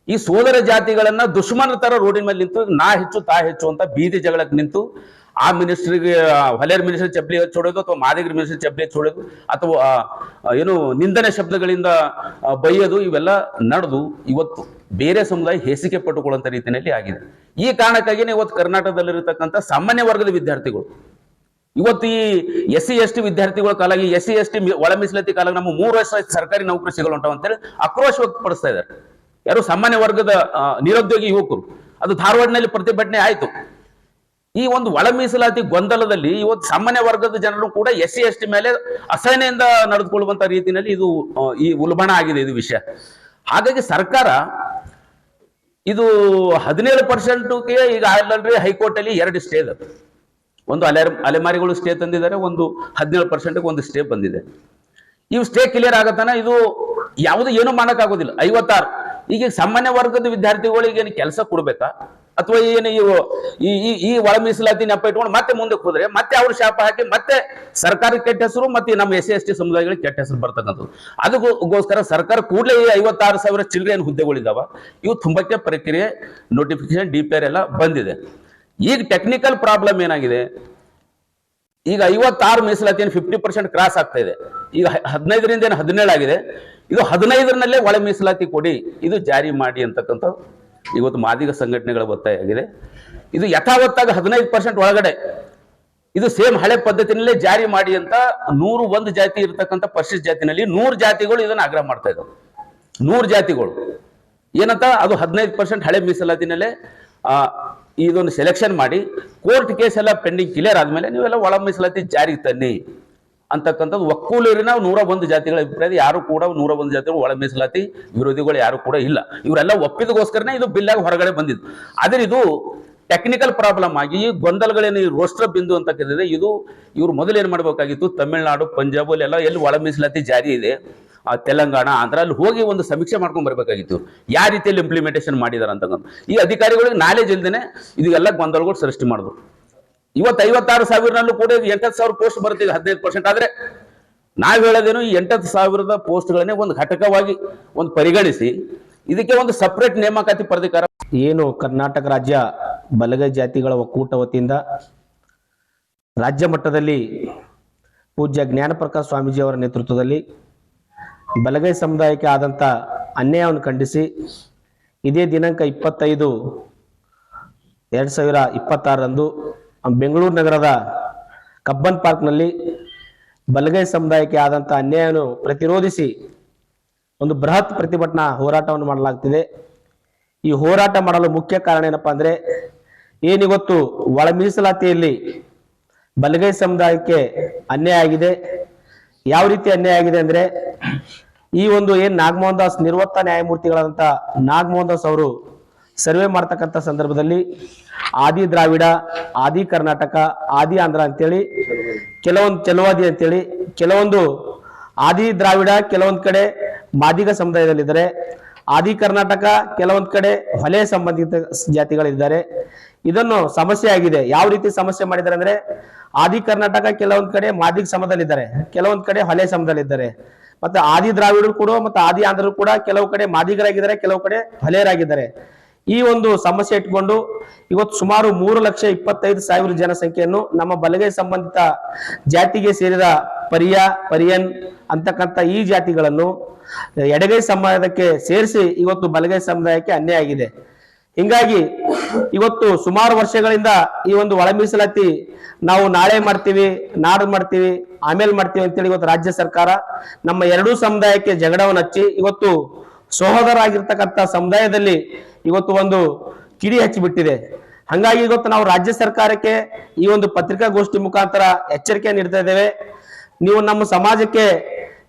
ಈ ಸೋದರ ಜಾತಿಗಳನ್ನ ದುಶ್ಮನ ತರ ರೋಡಿನ ಮೇಲೆ ನಿಂತು ನಾ ಹೆಚ್ಚು ತಾ ಹೆಚ್ಚು ಅಂತ ಬೀದಿ ಜಗಳಕ್ಕೆ ನಿಂತು ಆ ಮಿನಿಸ್ಟ್ರಿಗೆ ಹೊಲೆಯರ್ ಮಿನಿಸ್ಟರ್ ಚಪ್ಪಲಿ ಹಚ್ಚೋಡೋದು ಅಥವಾ ಮಾದಿಗರ ಮಿನಿಸ್ಟರ್ ಚಪ್ಪಲಿ ಹಚ್ಚೋಡೋದು ಅಥವಾ ಏನು ನಿಂದನೆ ಶಬ್ದಗಳಿಂದ ಬೈಯೋದು ಇವೆಲ್ಲ ನಡೆದು ಇವತ್ತು ಬೇರೆ ಸಮುದಾಯ ಹೇಸಿಕೆ ಪಟ್ಟುಕೊಳ್ಳುವಂತ ರೀತಿಯಲ್ಲಿ ಆಗಿದೆ. ಈ ಕಾರಣಕ್ಕಾಗಿನೇ ಇವತ್ತು ಕರ್ನಾಟಕದಲ್ಲಿರತಕ್ಕಂಥ ಸಾಮಾನ್ಯ ವರ್ಗದ ವಿದ್ಯಾರ್ಥಿಗಳು ಇವತ್ತು ಈ SC/ST ವಿದ್ಯಾರ್ಥಿಗಳ ಕಾಲಾಗಿ SC/ST ಒಳ ಮೀಸಲಾತಿ ಕಾಲಾಗಿ ನಮ್ಮ 3 ವರ್ಷ ಸರ್ಕಾರಿ ನೌಕರಿ ಸಿಗಲ್ಲ ಅಂತೇಳಿ ಆಕ್ರೋಶ ವ್ಯಕ್ತಪಡಿಸ್ತಾ ಇದ್ದಾರೆ ಯಾರು ಸಾಮಾನ್ಯ ವರ್ಗದ ನಿರುದ್ಯೋಗಿ ಯುವಕರು. ಅದು ಧಾರವಾಡನಲ್ಲಿ ಪ್ರತಿಭಟನೆ ಆಯ್ತು. ಈ ಒಂದು ಒಳ ಮೀಸಲಾತಿ ಗೊಂದಲದಲ್ಲಿ ಇವತ್ತು ಸಾಮಾನ್ಯ ವರ್ಗದ ಜನರು ಕೂಡ SC/ST ಮೇಲೆ ಅಸಹನೆಯಿಂದ ನಡೆದುಕೊಳ್ಳುವಂತ ರೀತಿಯಲ್ಲಿ ಇದು ಈ ಉಲ್ಬಣ ಆಗಿದೆ ಇದು ವಿಷಯ. ಹಾಗಾಗಿ ಸರ್ಕಾರ ಇದು 17%ಗೆ ಈಗ ಆಲ್ರೆಡಿ ಹೈಕೋರ್ಟ್ ಅಲ್ಲಿ 2 ಸ್ಟೇ ಇದೆ. ಒಂದು ಅಲೆಮಾರಿಗಳು ಸ್ಟೇ ತಂದಿದ್ದಾರೆ, ಒಂದು 17%ಗೆ ಒಂದು ಸ್ಟೇ ಬಂದಿದೆ. ಇವು ಸ್ಟೇ ಕ್ಲಿಯರ್ ಆಗತ್ತಾನ ಇದು ಯಾವುದು ಏನು ಮಾಡೋಕ್ಕಾಗೋದಿಲ್ಲ. 56 ಈಗ ಸಾಮಾನ್ಯ ವರ್ಗದ ವಿದ್ಯಾರ್ಥಿಗಳಿಗೆ ಏನು ಕೆಲಸ ಕೊಡ್ಬೇಕಾ ಅಥವಾ ಏನು ಈ ಒಳ ಮೀಸಲಾತಿ ನೆಪ ಇಟ್ಕೊಂಡು ಮತ್ತೆ ಮುಂದಕ್ಕೆ ಹೋದ್ರೆ ಮತ್ತೆ ಅವ್ರು ಶಾಪ ಹಾಕಿ ಮತ್ತೆ ಸರ್ಕಾರಕ್ಕೆ ಕೆಟ್ಟ ಹೆಸರು ಮತ್ತೆ ನಮ್ಮ SC/ST ಸಮುದಾಯಗಳಿಗೆ ಕೆಟ್ಟ ಹೆಸರು ಬರ್ತಕ್ಕಂಥದ್ದು. ಅದಕ್ಕೋಸ್ಕರ ಸರ್ಕಾರ ಕೂಡಲೇ 56,000 ಚಿಲ್ಡ್ರನ್ ಹುದ್ದೆಗಳಿದ್ದಾವ ಇವು ತುಂಬಕ್ಕೆ ಪ್ರಕ್ರಿಯೆ ನೋಟಿಫಿಕೇಶನ್ DPR ಎಲ್ಲ ಬಂದಿದೆ. ಈಗ ಟೆಕ್ನಿಕಲ್ ಪ್ರಾಬ್ಲಮ್ ಏನಾಗಿದೆ, ಈಗ 56 ಮೀಸಲಾತಿಯನ್ನು 50% ಕ್ರಾಸ್ ಆಗ್ತಾ ಇದೆ. ಈಗ 15ರಿಂದ ಏನು 17 ಆಗಿದೆ. ಇದು 15ರಲ್ಲೇ ಒಳ ಮೀಸಲಾತಿ ಕೊಡಿ, ಇದು ಜಾರಿ ಮಾಡಿ ಅಂತಕ್ಕಂಥ ಇವತ್ತು ಮಾದಿಗ ಸಂಘಟನೆಗಳ ಒತ್ತಾಯ ಆಗಿದೆ. ಇದು ಯಥಾವತ್ತಾಗಿ 15% ಒಳಗಡೆ ಇದು ಸೇಮ್ ಹಳೆ ಪದ್ಧತಿನಲ್ಲೇ ಜಾರಿ ಮಾಡಿ ಅಂತ 101 ಜಾತಿ ಇರತಕ್ಕಂಥ ಪರಿಶಿಷ್ಟ ಜಾತಿನಲ್ಲಿ 100 ಜಾತಿಗಳು ಇದನ್ನು ಆಗ್ರಹ ಮಾಡ್ತಾ ಇದ್ದಾವೆ. 100 ಜಾತಿಗಳು ಏನಂತ ಅದು 15% ಹಳೆ ಮೀಸಲಾತಿನಲ್ಲೇ ಇದೊಂದು ಸೆಲೆಕ್ಷನ್ ಮಾಡಿ ಕೋರ್ಟ್ ಕೇಸ್ ಎಲ್ಲ ಪೆಂಡಿಂಗ್ ಕ್ಲಿಯರ್ ಆದ್ಮೇಲೆ ನೀವೆಲ್ಲ ಒಳ ಮೀಸಲಾತಿ ಜಾರಿಗೆ ತನ್ನಿ ಅಂತಕ್ಕಂಥದ್ದು ಒಕ್ಕೂಲೂರಿನ 101 ಜಾತಿಗಳ ಅಭಿಪ್ರಾಯ. ಯಾರು ಕೂಡ 101 ಜಾತಿಗಳು ಒಳ ಮೀಸಲಾತಿ ವಿರೋಧಿಗಳು ಯಾರು ಕೂಡ ಇಲ್ಲ. ಇವರೆಲ್ಲ ಒಪ್ಪಿದಗೋಸ್ಕರನೇ ಇದು ಬಿಲ್ ಆಗಿ ಹೊರಗಡೆ ಬಂದಿದ್ದು. ಆದ್ರೆ ಇದು ಟೆಕ್ನಿಕಲ್ ಪ್ರಾಬ್ಲಮ್ ಆಗಿ ಈ ಗೊಂದಲಗಳೇನು ರೋಸ್ಟರ್ ಬಿಂದು ಅಂತ ಕರೆದಿದೆ. ಇದು ಇವ್ರು ಮೊದಲು ಏನ್ ಮಾಡ್ಬೇಕಾಗಿತ್ತು, ತಮಿಳುನಾಡು ಪಂಜಾಬ್ ಎಲ್ಲ ಎಲ್ಲಿ ಒಳ ಮೀಸಲಾತಿ ಜಾರಿ ಇದೆ, ತೆಲಂಗಾಣ ಆಂಧ್ರ ಅಲ್ಲಿ ಹೋಗಿ ಒಂದು ಸಮೀಕ್ಷೆ ಮಾಡ್ಕೊಂಡ್ ಬರ್ಬೇಕಾಗಿತ್ತು ಯಾವ ರೀತಿಯಲ್ಲಿ ಇಂಪ್ಲಿಮೆಂಟೇಷನ್ ಮಾಡಿದಾರೆ ಅಂತಕ್ಕಂಥ. ಈ ಅಧಿಕಾರಿಗಳಿಗೆ ನಾಲೆಜ್ ಇಲ್ದೇನೆ ಇದೆಲ್ಲ ಗೊಂದಲಗಳು ಸೃಷ್ಟಿ ಮಾಡಿದ್ರು. ಇವತ್ತು 56,000ನಲ್ಲೂ ಕೂಡ 8,000 ಪೋಸ್ಟ್ ಬರುತ್ತೆ, 15%. ಆದ್ರೆ ನಾವ್ ಹೇಳೋದೇನು, ಈ 8,000 ಪೋಸ್ಟ್ಗಳನ್ನೇ ಒಂದು ಘಟಕವಾಗಿ ಒಂದು ಪರಿಗಣಿಸಿ ಇದಕ್ಕೆ ಒಂದು ಸಪರೇಟ್ ನೇಮಕಾತಿ ಪ್ರಾಧಿಕಾರ ಏನು ಕರ್ನಾಟಕ ರಾಜ್ಯ ಬಲಗೈ ಜಾತಿಗಳ ಒಕ್ಕೂಟ ವತಿಯಿಂದ ರಾಜ್ಯ ಮಟ್ಟದಲ್ಲಿ ಪೂಜ್ಯ ಜ್ಞಾನಪ್ರಕಾಶ್ ಸ್ವಾಮೀಜಿ ಅವರ ನೇತೃತ್ವದಲ್ಲಿ ಬಲಗೈ ಸಮುದಾಯಕ್ಕೆ ಆದಂಥ ಅನ್ಯಾಯವನ್ನು ಖಂಡಿಸಿ ಇದೇ ದಿನಾಂಕ 25/2026 ಬೆಂಗಳೂರು ನಗರದ ಕಬ್ಬನ್ ಪಾರ್ಕ್ನಲ್ಲಿ ಬಲಗೈ ಸಮುದಾಯಕ್ಕೆ ಆದಂಥ ಅನ್ಯಾಯವನ್ನು ಪ್ರತಿರೋಧಿಸಿ ಒಂದು ಬೃಹತ್ ಪ್ರತಿಭಟನಾ ಹೋರಾಟವನ್ನು ಮಾಡಲಾಗ್ತಿದೆ. ಈ ಹೋರಾಟ ಮಾಡಲು ಮುಖ್ಯ ಕಾರಣ ಏನಪ್ಪಾ ಅಂದ್ರೆ, ಏನಿವತ್ತು ಒಳ ಮೀಸಲಾತಿಯಲ್ಲಿ ಬಲಗೈ ಸಮುದಾಯಕ್ಕೆ ಅನ್ಯಾಯ ಆಗಿದೆ. ಯಾವ ರೀತಿ ಅನ್ಯಾಯ ಆಗಿದೆ ಅಂದ್ರೆ, ಈ ಒಂದು ಏನ್ ನಾಗಮೋಹನ್ ದಾಸ್ ನಿವೃತ್ತ ನ್ಯಾಯಮೂರ್ತಿಗಳಾದಂಥ ನಾಗಮೋಹನ್ ದಾಸ್ ಅವರು ಸರ್ವೆ ಮಾಡ್ತಕ್ಕಂಥ ಸಂದರ್ಭದಲ್ಲಿ ಆದಿ ದ್ರಾವಿಡ, ಆದಿ ಕರ್ನಾಟಕ, ಆದಿ ಆಂಧ್ರ ಅಂತೇಳಿ ಕೆಲವೊಂದು ಚಲವಾದಿ ಅಂತೇಳಿ ಕೆಲವೊಂದು ಆದಿ ದ್ರಾವಿಡ ಕೆಲವೊಂದ್ ಕಡೆ ಮಾದಿಗ ಸಮುದಾಯದಲ್ಲಿದ್ದಾರೆ, ಆದಿ ಕರ್ನಾಟಕ ಕೆಲವೊಂದ್ ಕಡೆ ಹೊಲೆ ಸಂಬಂಧಿತ ಜಾತಿಗಳಿದ್ದಾರೆ. ಇದನ್ನು ಸಮಸ್ಯೆ ಆಗಿದೆ. ಯಾವ ರೀತಿ ಸಮಸ್ಯೆ ಮಾಡಿದ್ದಾರೆ ಅಂದ್ರೆ, ಆದಿ ಕರ್ನಾಟಕ ಕೆಲವೊಂದ್ ಕಡೆ ಮಾದಿಗ ಸಮುದಾಯದಲ್ಲಿದ್ದಾರೆ, ಕೆಲವೊಂದ್ ಕಡೆ ಹೊಲೆ ಸಮುದಾಯದಲ್ಲಿದ್ದಾರೆ. ಮತ್ತೆ ಆದಿ ದ್ರಾವಿಡರು ಕೂಡ ಮತ್ತೆ ಆದಿ ಆಂಧ್ರರು ಕೂಡ ಕೆಲವು ಕಡೆ ಮಾದಿಗರಾಗಿದ್ದಾರೆ, ಕೆಲವು ಕಡೆ ಹೊಲೆಯರಾಗಿದ್ದಾರೆ. ಈ ಒಂದು ಸಮಸ್ಯೆ ಇಟ್ಕೊಂಡು ಇವತ್ತು ಸುಮಾರು 3,25,000 ಜನಸಂಖ್ಯೆಯನ್ನು ನಮ್ಮ ಬಲಗೈ ಸಂಬಂಧಿತ ಜಾತಿಗೆ ಸೇರಿದ ಪರಿಯನ್ ಅಂತಕ್ಕಂಥ ಈ ಜಾತಿಗಳನ್ನು ಎಡಗೈ ಸಮುದಾಯಕ್ಕೆ ಸೇರಿಸಿ ಇವತ್ತು ಬಲಗೈ ಸಮುದಾಯಕ್ಕೆ ಅನ್ಯಾಯ ಆಗಿದೆ. ಹಿಂಗಾಗಿ ಇವತ್ತು ಸುಮಾರು ವರ್ಷಗಳಿಂದ ಈ ಒಂದು ಒಳ ಮೀಸಲಾತಿ ನಾವು ನಾಳೆ ಮಾಡ್ತೀವಿ, ನಾಡು ಮಾಡ್ತೀವಿ, ಆಮೇಲೆ ಮಾಡ್ತೀವಿ ಅಂತೇಳಿ ಇವತ್ತು ರಾಜ್ಯ ಸರ್ಕಾರ ನಮ್ಮ ಎರಡೂ ಸಮುದಾಯಕ್ಕೆ ಜಗಳವನ್ನು ಹಚ್ಚಿ ಇವತ್ತು ಸಹೋದರಾಗಿರ್ತಕ್ಕಂಥ ಸಮುದಾಯದಲ್ಲಿ ಇವತ್ತು ಒಂದು ಕಿಡಿ ಹಚ್ಚಿಬಿಟ್ಟಿದೆ. ಹಂಗಾಗಿ ಇವತ್ತು ನಾವು ರಾಜ್ಯ ಸರ್ಕಾರಕ್ಕೆ ಈ ಒಂದು ಪತ್ರಿಕಾಗೋಷ್ಠಿ ಮುಖಾಂತರ ಎಚ್ಚರಿಕೆ ನೀಡ್ತಾ ಇದ್ದೇವೆ. ನೀವು ನಮ್ಮ ಸಮಾಜಕ್ಕೆ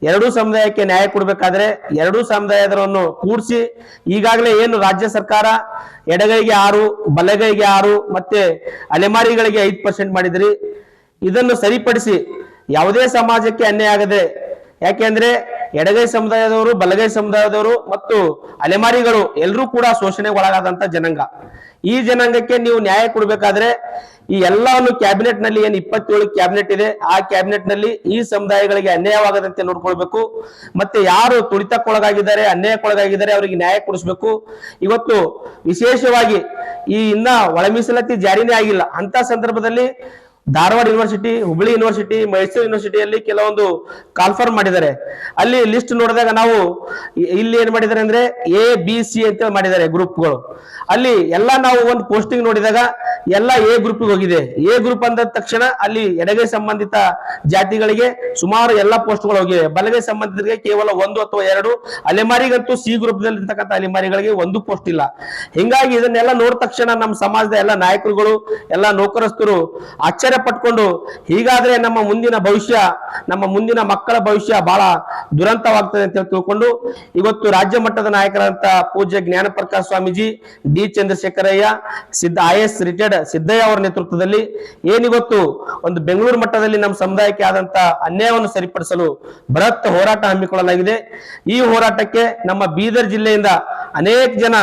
ಎರಡೂ ಸಮುದಾಯಕ್ಕೆ ನ್ಯಾಯ ಕೊಡಬೇಕಾದ್ರೆ ಎರಡೂ ಸಮುದಾಯದವರನ್ನು ಕೂಡಿಸಿ, ಈಗಾಗಲೇ ಏನು ರಾಜ್ಯ ಸರ್ಕಾರ ಎಡಗೈಗೆ 6, ಬಲಗೈಗೆ 6 ಮತ್ತೆ ಅಲೆಮಾರಿಗಳಿಗೆ 5% ಮಾಡಿದ್ರಿ, ಇದನ್ನು ಸರಿಪಡಿಸಿ ಯಾವುದೇ ಸಮಾಜಕ್ಕೆ ಅನ್ಯಾಯ ಆಗದೆ. ಯಾಕೆಂದ್ರೆ ಎಡಗೈ ಸಮುದಾಯದವರು, ಬಲಗೈ ಸಮುದಾಯದವರು ಮತ್ತು ಅಲೆಮಾರಿಗಳು ಎಲ್ಲರೂ ಕೂಡ ಶೋಷಣೆಗೆ ಒಳಗಾದಂತ ಜನಾಂಗ. ಈ ಜನಾಂಗಕ್ಕೆ ನೀವು ನ್ಯಾಯ ಕೊಡ್ಬೇಕಾದ್ರೆ ಈ ಎಲ್ಲವನ್ನು ಕ್ಯಾಬಿನೆಟ್ ನಲ್ಲಿ ಏನ್ 27 ಕ್ಯಾಬಿನೆಟ್ ಇದೆ, ಆ ಕ್ಯಾಬಿನೆಟ್ ನಲ್ಲಿ ಈ ಸಮುದಾಯಗಳಿಗೆ ಅನ್ಯಾಯವಾಗದಂತೆ ನೋಡ್ಕೊಳ್ಬೇಕು. ಮತ್ತೆ ಯಾರು ತುಳಿತಕ್ಕೊಳಗಾಗಿದ್ದಾರೆ, ಅನ್ಯಾಯಕ್ಕೊಳಗಾಗಿದ್ದಾರೆ ಅವರಿಗೆ ನ್ಯಾಯ ಕೊಡಿಸ್ಬೇಕು. ಇವತ್ತು ವಿಶೇಷವಾಗಿ ಈ ಇನ್ನ ಒಳ ಮೀಸಲಾತಿ ಜಾರಿನೇ ಆಗಿಲ್ಲ ಅಂತ ಸಂದರ್ಭದಲ್ಲಿ ಧಾರವಾಡ ಯೂನಿವರ್ಸಿಟಿ, ಹುಬ್ಬಳ್ಳಿ ಯೂನಿವರ್ಸಿಟಿ, ಮೈಸೂರು ಯೂನಿವರ್ಸಿಟಿಯಲ್ಲಿ ಕೆಲವೊಂದು ಕಾಲ್ಫರ್ಮ್ ಮಾಡಿದ್ದಾರೆ. ಅಲ್ಲಿ ಲಿಸ್ಟ್ ನೋಡಿದಾಗ ನಾವು ಇಲ್ಲಿ ಏನ್ ಮಾಡಿದ್ದಾರೆ ಅಂದ್ರೆ A, B, C ಅಂತ ಮಾಡಿದ್ದಾರೆ ಗ್ರೂಪ್ಗಳು. ಅಲ್ಲಿ ಎಲ್ಲ ನಾವು ಒಂದು ಪೋಸ್ಟಿಂಗ್ ನೋಡಿದಾಗ ಎಲ್ಲ A ಗ್ರೂಪ್ ಹೋಗಿದೆ. A ಗ್ರೂಪ್ ಅಂದ ತಕ್ಷಣ ಅಲ್ಲಿ ಎಡಗೈ ಸಂಬಂಧಿತ ಜಾತಿಗಳಿಗೆ ಸುಮಾರು ಎಲ್ಲ ಪೋಸ್ಟ್ಗಳು ಹೋಗಿವೆ. ಬಲಗೈ ಸಂಬಂಧಿತರಿಗೆ ಕೇವಲ 1 ಅಥವಾ 2, ಅಲೆಮಾರಿಗಂತೂ C ಗ್ರೂಪ್ ನಲ್ಲಿ ಇರ್ತಕ್ಕಂಥ ಅಲೆಮಾರಿಗಳಿಗೆ 1 ಪೋಸ್ಟ್ ಇಲ್ಲ. ಹಿಂಗಾಗಿ ಇದನ್ನೆಲ್ಲ ನೋಡಿದ ತಕ್ಷಣ ನಮ್ಮ ಸಮಾಜದ ಎಲ್ಲ ನಾಯಕರುಗಳು, ಎಲ್ಲ ನೌಕರಸ್ಥರು ಆಶ್ಚರ್ಯ ಪಟ್ಕೊಂಡು, ಹೀಗಾದ್ರೆ ನಮ್ಮ ಮುಂದಿನ ಭವಿಷ್ಯ, ನಮ್ಮ ಮುಂದಿನ ಮಕ್ಕಳ ಭವಿಷ್ಯ ಬಹಳ ದುರಂತವಾಗ್ತದೆ ಅಂತ ತಿಳ್ಕೊಂಡು ಇವತ್ತು ರಾಜ್ಯ ಮಟ್ಟದ ನಾಯಕರಂತ ಪೂಜ್ಯ ಜ್ಞಾನ Prakash Swamiji, D Chandrashekharaiah, IAS retired Siddaiah ಅವರ ನೇತೃತ್ವದಲ್ಲಿ ಏನಿವತ್ತು ಒಂದು ಬೆಂಗಳೂರು ಮಟ್ಟದಲ್ಲಿ ನಮ್ಮ ಸಮುದಾಯಕ್ಕೆ ಆದಂತ ಅನ್ಯಾಯವನ್ನು ಸರಿಪಡಿಸಲು ಬೃಹತ್ ಹೋರಾಟ ಹಮ್ಮಿಕೊಳ್ಳಲಾಗಿದೆ. ಈ ಹೋರಾಟಕ್ಕೆ ನಮ್ಮ ಬೀದರ್ ಜಿಲ್ಲೆಯಿಂದ ಅನೇಕ ಜನ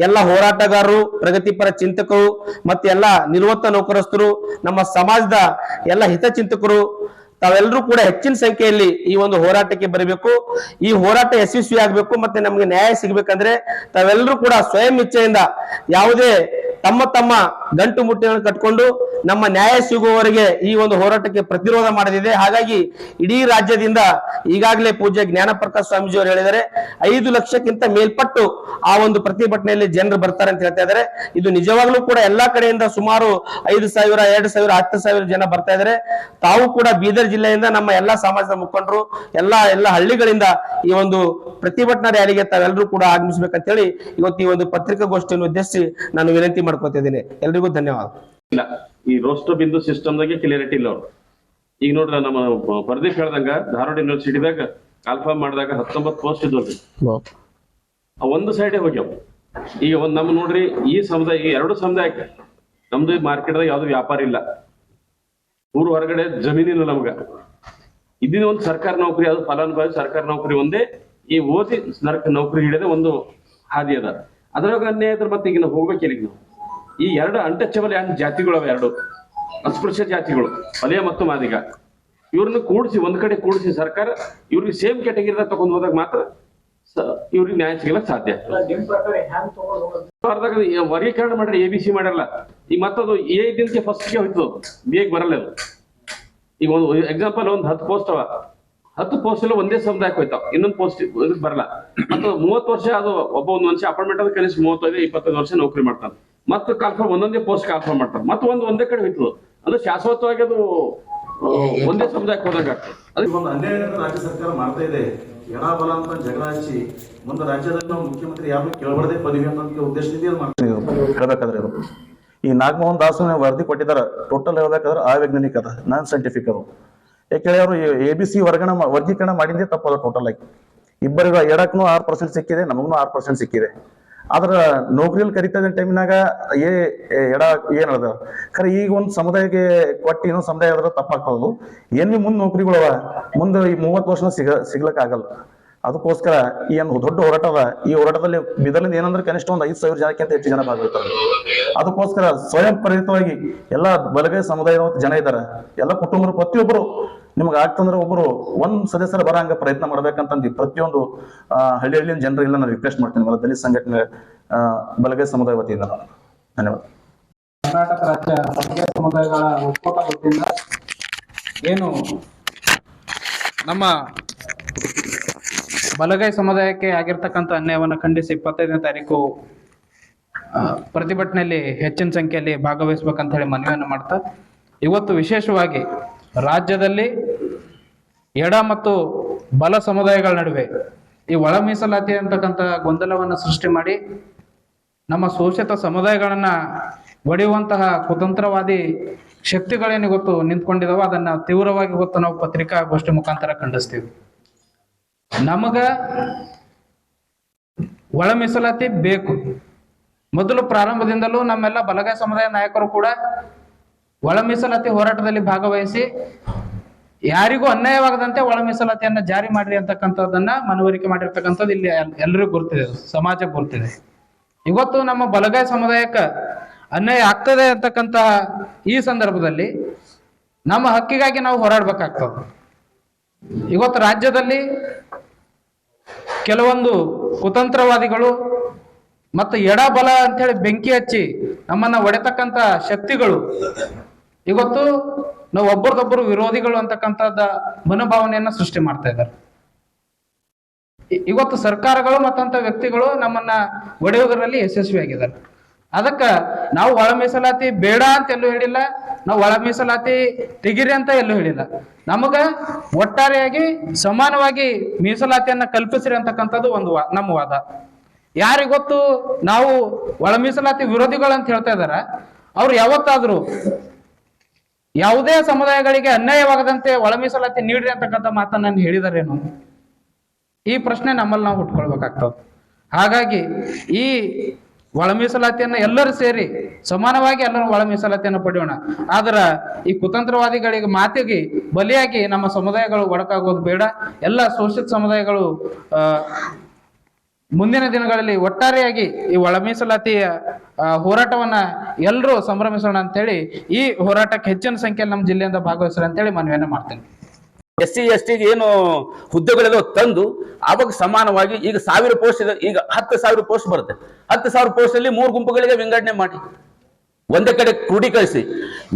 ಎಲ್ಲ ಹೋರಾಟಗಾರರು, ಪ್ರಗತಿಪರ ಚಿಂತಕರು ಮತ್ತೆ ಎಲ್ಲ ನಿವೃತ್ತ ನೌಕರಸ್ಥರು, ನಮ್ಮ ಸಮಾಜದ ಎಲ್ಲ ಹಿತಚಿಂತಕರು ತಾವೆಲ್ಲರೂ ಕೂಡ ಹೆಚ್ಚಿನ ಸಂಖ್ಯೆಯಲ್ಲಿ ಈ ಒಂದು ಹೋರಾಟಕ್ಕೆ ಬರಬೇಕು. ಈ ಹೋರಾಟ ಯಶಸ್ವಿ ಆಗ್ಬೇಕು. ಮತ್ತೆ ನಮಗೆ ನ್ಯಾಯ ಸಿಗ್ಬೇಕಂದ್ರೆ ತಾವೆಲ್ಲರೂ ಕೂಡ ಸ್ವಯಂ ಇಚ್ಛೆಯಿಂದ ಯಾವುದೇ ತಮ್ಮ ಗಂಟು ಮುಟ್ಟಿಗಳನ್ನು ಕಟ್ಕೊಂಡು ನಮ್ಮ ನ್ಯಾಯ ಸಿಗುವವರೆಗೆ ಈ ಒಂದು ಹೋರಾಟಕ್ಕೆ ಪ್ರತಿರೋಧ ಮಾಡದಿದೆ. ಹಾಗಾಗಿ ಇಡೀ ರಾಜ್ಯದಿಂದ ಈಗಾಗಲೇ ಪೂಜ್ಯ ಜ್ಞಾನ ಪ್ರಕಾಶ್ ಸ್ವಾಮೀಜಿ ಅವರು ಹೇಳಿದರೆ 5 ಲಕ್ಷಕ್ಕಿಂತ ಮೇಲ್ಪಟ್ಟು ಆ ಒಂದು ಪ್ರತಿಭಟನೆಯಲ್ಲಿ ಜನರು ಬರ್ತಾರೆ ಅಂತ ಹೇಳ್ತಾ ಇದ್ದಾರೆ. ಇದು ನಿಜವಾಗ್ಲೂ ಕೂಡ ಎಲ್ಲಾ ಕಡೆಯಿಂದ ಸುಮಾರು 5,000, 2,000, 10,000 ಜನ ಬರ್ತಾ ಇದ್ದಾರೆ. ತಾವು ಕೂಡ ಬೀದರ್ ಜಿಲ್ಲೆಯಿಂದ ನಮ್ಮ ಎಲ್ಲಾ ಸಮಾಜದ ಮುಖಂಡರು ಎಲ್ಲ ಹಳ್ಳಿಗಳಿಂದ ಈ ಒಂದು ಪ್ರತಿಭಟನಾ ರ್ಯಾಲಿಗೆ ತಾವೆಲ್ಲರೂ ಕೂಡ ಆಗಮಿಸಬೇಕಂತ ಹೇಳಿ ಇವತ್ತು ಈ ಒಂದು ಪತ್ರಿಕಾಗೋಷ್ಠಿಯನ್ನು ಉದ್ದೇಶಿಸಿ ನಾನು ವಿನಂತಿ ಮಾಡ್ಕೊತಾ ಇದ್ದೀನಿ. ಎಲ್ರಿಗೂ ಧನ್ಯವಾದ. ಇಲ್ಲ, ಈ ರೋಸ್ಟರ್ ಬಿಂದು ಸಿಸ್ಟಮ್ದಾಗೆ ಕ್ಲಿಯರಿಟಿ ಇಲ್ಲ ಅವ್ರು. ಈಗ ನೋಡ್ರಿ, ನಮ್ಮ ಪ್ರದೀಪ್ ಹೇಳ್ದಂಗ ಧಾರವಾಡ ಯೂನಿವರ್ಸಿಟಿದಾಗ ಕಾಲ್ಫಾರ್ಮ್ ಮಾಡಿದಾಗ 19 ಪೋಸ್ಟ್ ಇದ್ವಲ್ರಿ, ಒಂದು ಸೈಡೇ ಹೋಗ್ಯಾವ. ಈಗ ನಮ್ಮ ನೋಡ್ರಿ, ಈ ಸಮುದಾಯ, ಈ 2 ಸಮುದಾಯಕ್ಕೆ ನಮ್ದು ಮಾರ್ಕೆಟ್ದಾಗ ಯಾವ್ದು ವ್ಯಾಪಾರ ಇಲ್ಲ, ಊರು ಹೊರಗಡೆ ಜಮೀನಿಲ್ಲ ನಮ್ಗ. ಇದಿನ ಒಂದು ಸರ್ಕಾರಿ ನೌಕರಿ, ಅದು ಫಲಾನುಭವಿ ಸರ್ಕಾರಿ ನೌಕರಿ ಒಂದೇ. ಈ ಓದಿ ನೌಕರಿ ಹಿಡಿದ ಒಂದು ಹಾದಿ ಅದ. ಅದ್ರಾಗ ಅನ್ಯಾಯ ಇದ್ರೆ ಮತ್ತೆ ಈಗ ನಾವು ಹೋಗ್ಬೇಕಿಲ್ಲ. ಈಗ ನಾವು ಈ 2 ಅನ್ಟಚಬಲ್ ಜಾತಿಗಳು ಅವ, 2 ಅಸ್ಪೃಶ್ಯ ಜಾತಿಗಳು, ಅಲೆಯ ಮತ್ತು ಮಾದಿಗ, ಇವ್ರನ್ನ ಕೂಡಿಸಿ ಒಂದ್ ಕಡೆ ಕೂಡಿಸಿ ಸರ್ಕಾರ ಇವ್ರಿಗೆ ಸೇಮ್ ಕ್ಯಾಟಗರಿದಾಗ ತಗೊಂಡ್ ಹೋದಾಗ ಮಾತ್ರ ಇವ್ರಿಗೆ ನ್ಯಾಯ ಸಿಗಲಕ್ ಸಾಧ್ಯ. ವರ್ಗೀಕರಣ ಮಾಡ್ರಿ, ABC ಮಾಡಲ್ಲ. ಈಗ ಮತ್ತದು A ದಿನಕ್ಕೆ ಫಸ್ಟ್ಗೆ ಹೋಯ್ತು, B ಬರಲ್ಲ ಅದು. ಈಗ ಒಂದು ಎಕ್ಸಾಂಪಲ್, ಒಂದು 10 ಪೋಸ್ಟ್ ಅವ, 10 ಪೋಸ್ಟ್ ಎಲ್ಲ ಒಂದೇ ಸಮುದಾಯಕ್ಕೆ ಹೋಯ್ತಾವ, ಇನ್ನೊಂದು ಪೋಸ್ಟ್ ಇದಕ್ಕೆ ಬರಲ್ಲ. ಮತ್ತು 30 ವರ್ಷ ಅದು ಒಬ್ಬ ಒಂದು ಮನುಷ್ಯ ಅಪಾಯಿಂಟ್ಮೆಂಟ್ ಆದ ಕನಿಷ್ಠ 35-25 ವರ್ಷ ನೌಕರಿ ಮಾಡ್ತಾನೆ. ಮತ್ತೆ ಕಾಲ್ಫಾರ್ಮ್ ಒಂದೊಂದೇ ಪೋಸ್ಟ್ ಕಾಲ್ಫಾರ್ಮ್ ಮಾಡ್ತಾರೆ, ಮತ್ತೆ ಒಂದೇ ಕಡೆ ಹೋಯ್ತದ. ಅಂದ್ರೆ ಶಾಶ್ವತವಾಗಿ ಅದು ಒಂದೇ ಸಮುದಾಯಕ್ಕೆ ಹೋದಾಗ ಆಗ್ತದೆ. ಅದಕ್ಕೆ ಒಂದು ಅನ್ಯಾಯ ರಾಜ್ಯ ಸರ್ಕಾರ ಮಾಡ್ತಾ ಇದೆ. ಎಡ ಬಲ ಅಂತ ಜಗಳ ಹಚ್ಚಿ ಮುಂದೆ ರಾಜ್ಯದಲ್ಲಿ ನಾವು ಮುಖ್ಯಮಂತ್ರಿ ಯಾರು ಕೇಳಬಾರದೆ ಪದವಿ ಅನ್ನೋ ಉದ್ದೇಶದಿಂದ ಹೇಳ್ಬೇಕಾದ್ರೆ ಈ ನಾಗಮೋಹನ್ ದಾಸ್ ವರದಿ ಕೊಟ್ಟಿದ್ದಾರೆ. ಟೋಟಲ್ ಹೇಳ್ಬೇಕಾದ್ರೆ ಅವೈಜ್ಞಾನಿಕ ಅದ, ನಾನ್ ಸೈಂಟಿಫಿಕ್ ಅದು. ಯಾಕೆ ಅವರು ABC ವರ್ಗೀಕರಣ ಮಾಡಿದ್ದೇ ತಪ್ಪದ. ಟೋಟಲ್ ಆಗಿ ಇಬ್ಬರಿಗೂ ಎಡಕ್ಕೂ 6% ಸಿಕ್ಕಿದೆ, ನಮಗೂ 6% ಸಿಕ್ಕಿದೆ. ಆದ್ರ ನೌಕರಿಯಲ್ಲಿ ಕರಿತಾ ಇದ್ದ ಟೈಮಿನಾಗ ಎಡ ಏನ್ ಹೇಳ್ದ ಖರೆ ಈಗ ಒಂದು ಸಮುದಾಯಕ್ಕೆ ಕೊಟ್ಟು ಇನ್ನೊಂದು ಸಮುದಾಯ ಆದ್ರೆ ತಪ್ಪಾಗ್ತದದು. ಏನ್ ಮುಂದೆ ನೌಕರಿಗಳವ, ಮುಂದೆ ಈ 30 ವರ್ಷ ಸಿಗ್ಲಕ್ ಆಗಲ್ಲ. ಅದಕ್ಕೋಸ್ಕರ ಈ ಒಂದು ದೊಡ್ಡ ಹೋರಾಟ ಅದ. ಈ ಹೋರಾಟದಲ್ಲಿ ಬಿದರ್ಲಿಂದ ಏನಂದ್ರೆ ಕನಿಷ್ಠ ಒಂದು 5,000 ಜನಕ್ಕಿಂತ ಹೆಚ್ಚು ಜನ ಭಾಗವಹಿಸ್ತಾರೆ. ಅದಕ್ಕೋಸ್ಕರ ಸ್ವಯಂ ಪ್ರೇರಿತವಾಗಿ ಎಲ್ಲ ಬಲಗೈ ಸಮುದಾಯದ ಜನ ಇದ್ದಾರೆ. ಎಲ್ಲ ಕುಟುಂಬರು ಪ್ರತಿಯೊಬ್ಬರು ನಿಮ್ಗೆ ಆಗ್ತಂದ್ರೆ ಒಬ್ಬರು ಒಂದ್ ಸದಸ್ಯರ ಬರಂಗ ಪ್ರಯತ್ನ ಮಾಡ್ಬೇಕಂತಂದು ಪ್ರತಿಯೊಂದು ಹಳ್ಳಿಯ ಜನರಿಗೆಲ್ಲ ನಾನು ರಿಕ್ವೆಸ್ಟ್ ಮಾಡ್ತೀನಿ. ದಲಿತ ಸಂಘಟನೆ ಬಲಗೈ ಸಮುದಾಯ ವತಿಯಿಂದ ಧನ್ಯವಾದ. ಕರ್ನಾಟಕ ರಾಜ್ಯ ಬಲಗೈ ಸಮುದಾಯಗಳ ಒಕ್ಕೂಟ ವತಿಯಿಂದ ಏನು ನಮ್ಮ ಬಲಗೈ ಸಮುದಾಯಕ್ಕೆ ಆಗಿರ್ತಕ್ಕಂಥ ಅನ್ಯಾಯವನ್ನು ಖಂಡಿಸಿ 25ನೇ ತಾರೀಕು ಪ್ರತಿಭಟನೆಯಲ್ಲಿ ಹೆಚ್ಚಿನ ಸಂಖ್ಯೆಯಲ್ಲಿ ಭಾಗವಹಿಸ್ಬೇಕಂತ ಹೇಳಿ ಮನವಿಯನ್ನು ಮಾಡ್ತಾ, ಇವತ್ತು ವಿಶೇಷವಾಗಿ ರಾಜ್ಯದಲ್ಲಿ ಎಡ ಮತ್ತು ಬಲ ಸಮುದಾಯಗಳ ನಡುವೆ ಈ ಒಳ ಮೀಸಲಾತಿ ಅಂತಕ್ಕಂಥ ಗೊಂದಲವನ್ನು ಸೃಷ್ಟಿ ಮಾಡಿ ನಮ್ಮ ಶೋಷಿತ ಸಮುದಾಯಗಳನ್ನ ಒಡೆಯುವಂತಹ ಕುತಂತ್ರವಾದಿ ಶಕ್ತಿಗಳೇನು ಇವತ್ತು ನಿಂತ್ಕೊಂಡಿದಾವ, ಅದನ್ನ ತೀವ್ರವಾಗಿ ಇವತ್ತು ನಾವು ಪತ್ರಿಕಾಗೋಷ್ಠಿ ಮುಖಾಂತರ ಖಂಡಿಸ್ತೀವಿ. ನಮಗ ಒಳ ಮೀಸಲಾತಿ ಬೇಕು. ಮೊದಲು ಪ್ರಾರಂಭದಿಂದಲೂ ನಮ್ಮೆಲ್ಲ ಬಲಗೈ ಸಮುದಾಯ ನಾಯಕರು ಕೂಡ ಒಳ ಮೀಸಲಾತಿ ಹೋರಾಟದಲ್ಲಿ ಭಾಗವಹಿಸಿ ಯಾರಿಗೂ ಅನ್ಯಾಯವಾಗದಂತೆ ಒಳ ಮೀಸಲಾತಿಯನ್ನ ಜಾರಿ ಮಾಡ್ರಿ ಅಂತಕ್ಕಂಥದ್ದನ್ನ ಮನವರಿಕೆ ಮಾಡಿರ್ತಕ್ಕಂಥದ್ದು ಇಲ್ಲಿ ಎಲ್ಲರಿಗೂ ಗುರ್ತಿದೆ, ಸಮಾಜಕ್ಕೆ ಗುರ್ತಿದೆ. ಇವತ್ತು ನಮ್ಮ ಬಲಗಾಯ ಸಮುದಾಯಕ್ಕೆ ಅನ್ಯಾಯ ಆಗ್ತದೆ ಅಂತಕ್ಕಂಥ ಈ ಸಂದರ್ಭದಲ್ಲಿ ನಮ್ಮ ಹಕ್ಕಿಗಾಗಿ ನಾವು ಹೋರಾಡ್ಬೇಕಾಗ್ತದೆ. ಇವತ್ತು ರಾಜ್ಯದಲ್ಲಿ ಕೆಲವೊಂದು ಕುತಂತ್ರವಾದಿಗಳು ಮತ್ತು ಎಡಬಲ ಅಂತೇಳಿ ಬೆಂಕಿ ಹಚ್ಚಿ ನಮ್ಮನ್ನ ಒಡೆತಕ್ಕಂಥ ಶಕ್ತಿಗಳು ಇವತ್ತು ನಾವು ಒಬ್ಬರದೊಬ್ಬರು ವಿರೋಧಿಗಳು ಅಂತಕ್ಕಂಥದ್ದ ಮನೋಭಾವನೆಯನ್ನ ಸೃಷ್ಟಿ ಮಾಡ್ತಾ ಇದ್ದಾರೆ. ಇವತ್ತು ಸರ್ಕಾರಗಳು ಮತ್ತಂತ ವ್ಯಕ್ತಿಗಳು ನಮ್ಮನ್ನ ಒಡೆಯುವುದರಲ್ಲಿ ಯಶಸ್ವಿಯಾಗಿದ್ದಾರೆ. ಅದಕ್ಕ ನಾವು ಒಳ ಮೀಸಲಾತಿ ಬೇಡ ಅಂತ ಎಲ್ಲೂ ಹೇಳಿಲ್ಲ, ನಾವು ಒಳ ಮೀಸಲಾತಿ ತೆಗಿರಿ ಅಂತ ಎಲ್ಲೂ ಹೇಳಿಲ್ಲ. ನಮಗ ಒಟ್ಟಾರೆಯಾಗಿ ಸಮಾನವಾಗಿ ಮೀಸಲಾತಿಯನ್ನ ಕಲ್ಪಿಸ್ರಿ ಅಂತಕ್ಕಂಥದ್ದು ನಮ್ಮ ವಾದ. ಯಾರಿಗೊತ್ತು ನಾವು ಒಳ ಮೀಸಲಾತಿ ವಿರೋಧಿಗಳು ಅಂತ ಹೇಳ್ತಾ ಇದಾರ, ಅವ್ರು ಯಾವತ್ತಾದ್ರೂ ಯಾವುದೇ ಸಮುದಾಯಗಳಿಗೆ ಅನ್ಯಾಯವಾಗದಂತೆ ಒಳ ಮೀಸಲಾತಿ ನೀಡ್ರಿ ಅಂತಕ್ಕಂಥ ಮಾತನ್ನ ಹೇಳಿದಾರೇನು? ಈ ಪ್ರಶ್ನೆ ನಮ್ಮಲ್ಲಿ ನಾವು ಹುಟ್ಕೊಳ್ಬೇಕಾಗ್ತದೆ. ಹಾಗಾಗಿ ಈ ಒಳ ಮೀಸಲಾತಿಯನ್ನ ಎಲ್ಲರೂ ಸೇರಿ ಸಮಾನವಾಗಿ ಎಲ್ಲರೂ ಒಳ ಮೀಸಲಾತಿಯನ್ನು ಪಡೆಯೋಣ. ಆದ್ರ ಈ ಕುತಂತ್ರವಾದಿಗಳಿಗೆ ಮಾತಿಗೆ ಬಲಿಯಾಗಿ ನಮ್ಮ ಸಮುದಾಯಗಳು ಒಡಕಾಗೋದು ಬೇಡ. ಎಲ್ಲ ಶೋಷಿತ ಸಮುದಾಯಗಳು ಮುಂದಿನ ದಿನಗಳಲ್ಲಿ ಒಟ್ಟಾರೆಯಾಗಿ ಈ ಒಳ ಮೀಸಲಾತಿಯ ಹೋರಾಟವನ್ನ ಎಲ್ಲರೂ ಸಂಭ್ರಮಿಸೋಣ ಅಂತೇಳಿ ಈ ಹೋರಾಟಕ್ಕೆ ಹೆಚ್ಚಿನ ಸಂಖ್ಯೆಯಲ್ಲಿ ನಮ್ಮ ಜಿಲ್ಲೆಯಿಂದ ಭಾಗವಹಿಸೋಣ ಅಂತೇಳಿ ಮನವಿಯನ್ನ ಮಾಡ್ತೇನೆ. SC ST ಏನು ಹುದ್ದೆಗಳಿದಾವ ತಂದು ಅವಾಗ ಸಮಾನವಾಗಿ ಈಗ 1000 ಪೋಸ್ಟ್ ಇದೆ, ಈಗ 10,000 ಪೋಸ್ಟ್ ಬರುತ್ತೆ. 10,000 ಪೋಸ್ಟ್ ಅಲ್ಲಿ 3 ಗುಂಪುಗಳಿಗೆ ವಿಂಗಡಣೆ ಮಾಡಿ ಒಂದೇ ಕಡೆ ಕ್ರೋಢೀಕರಿಸಿ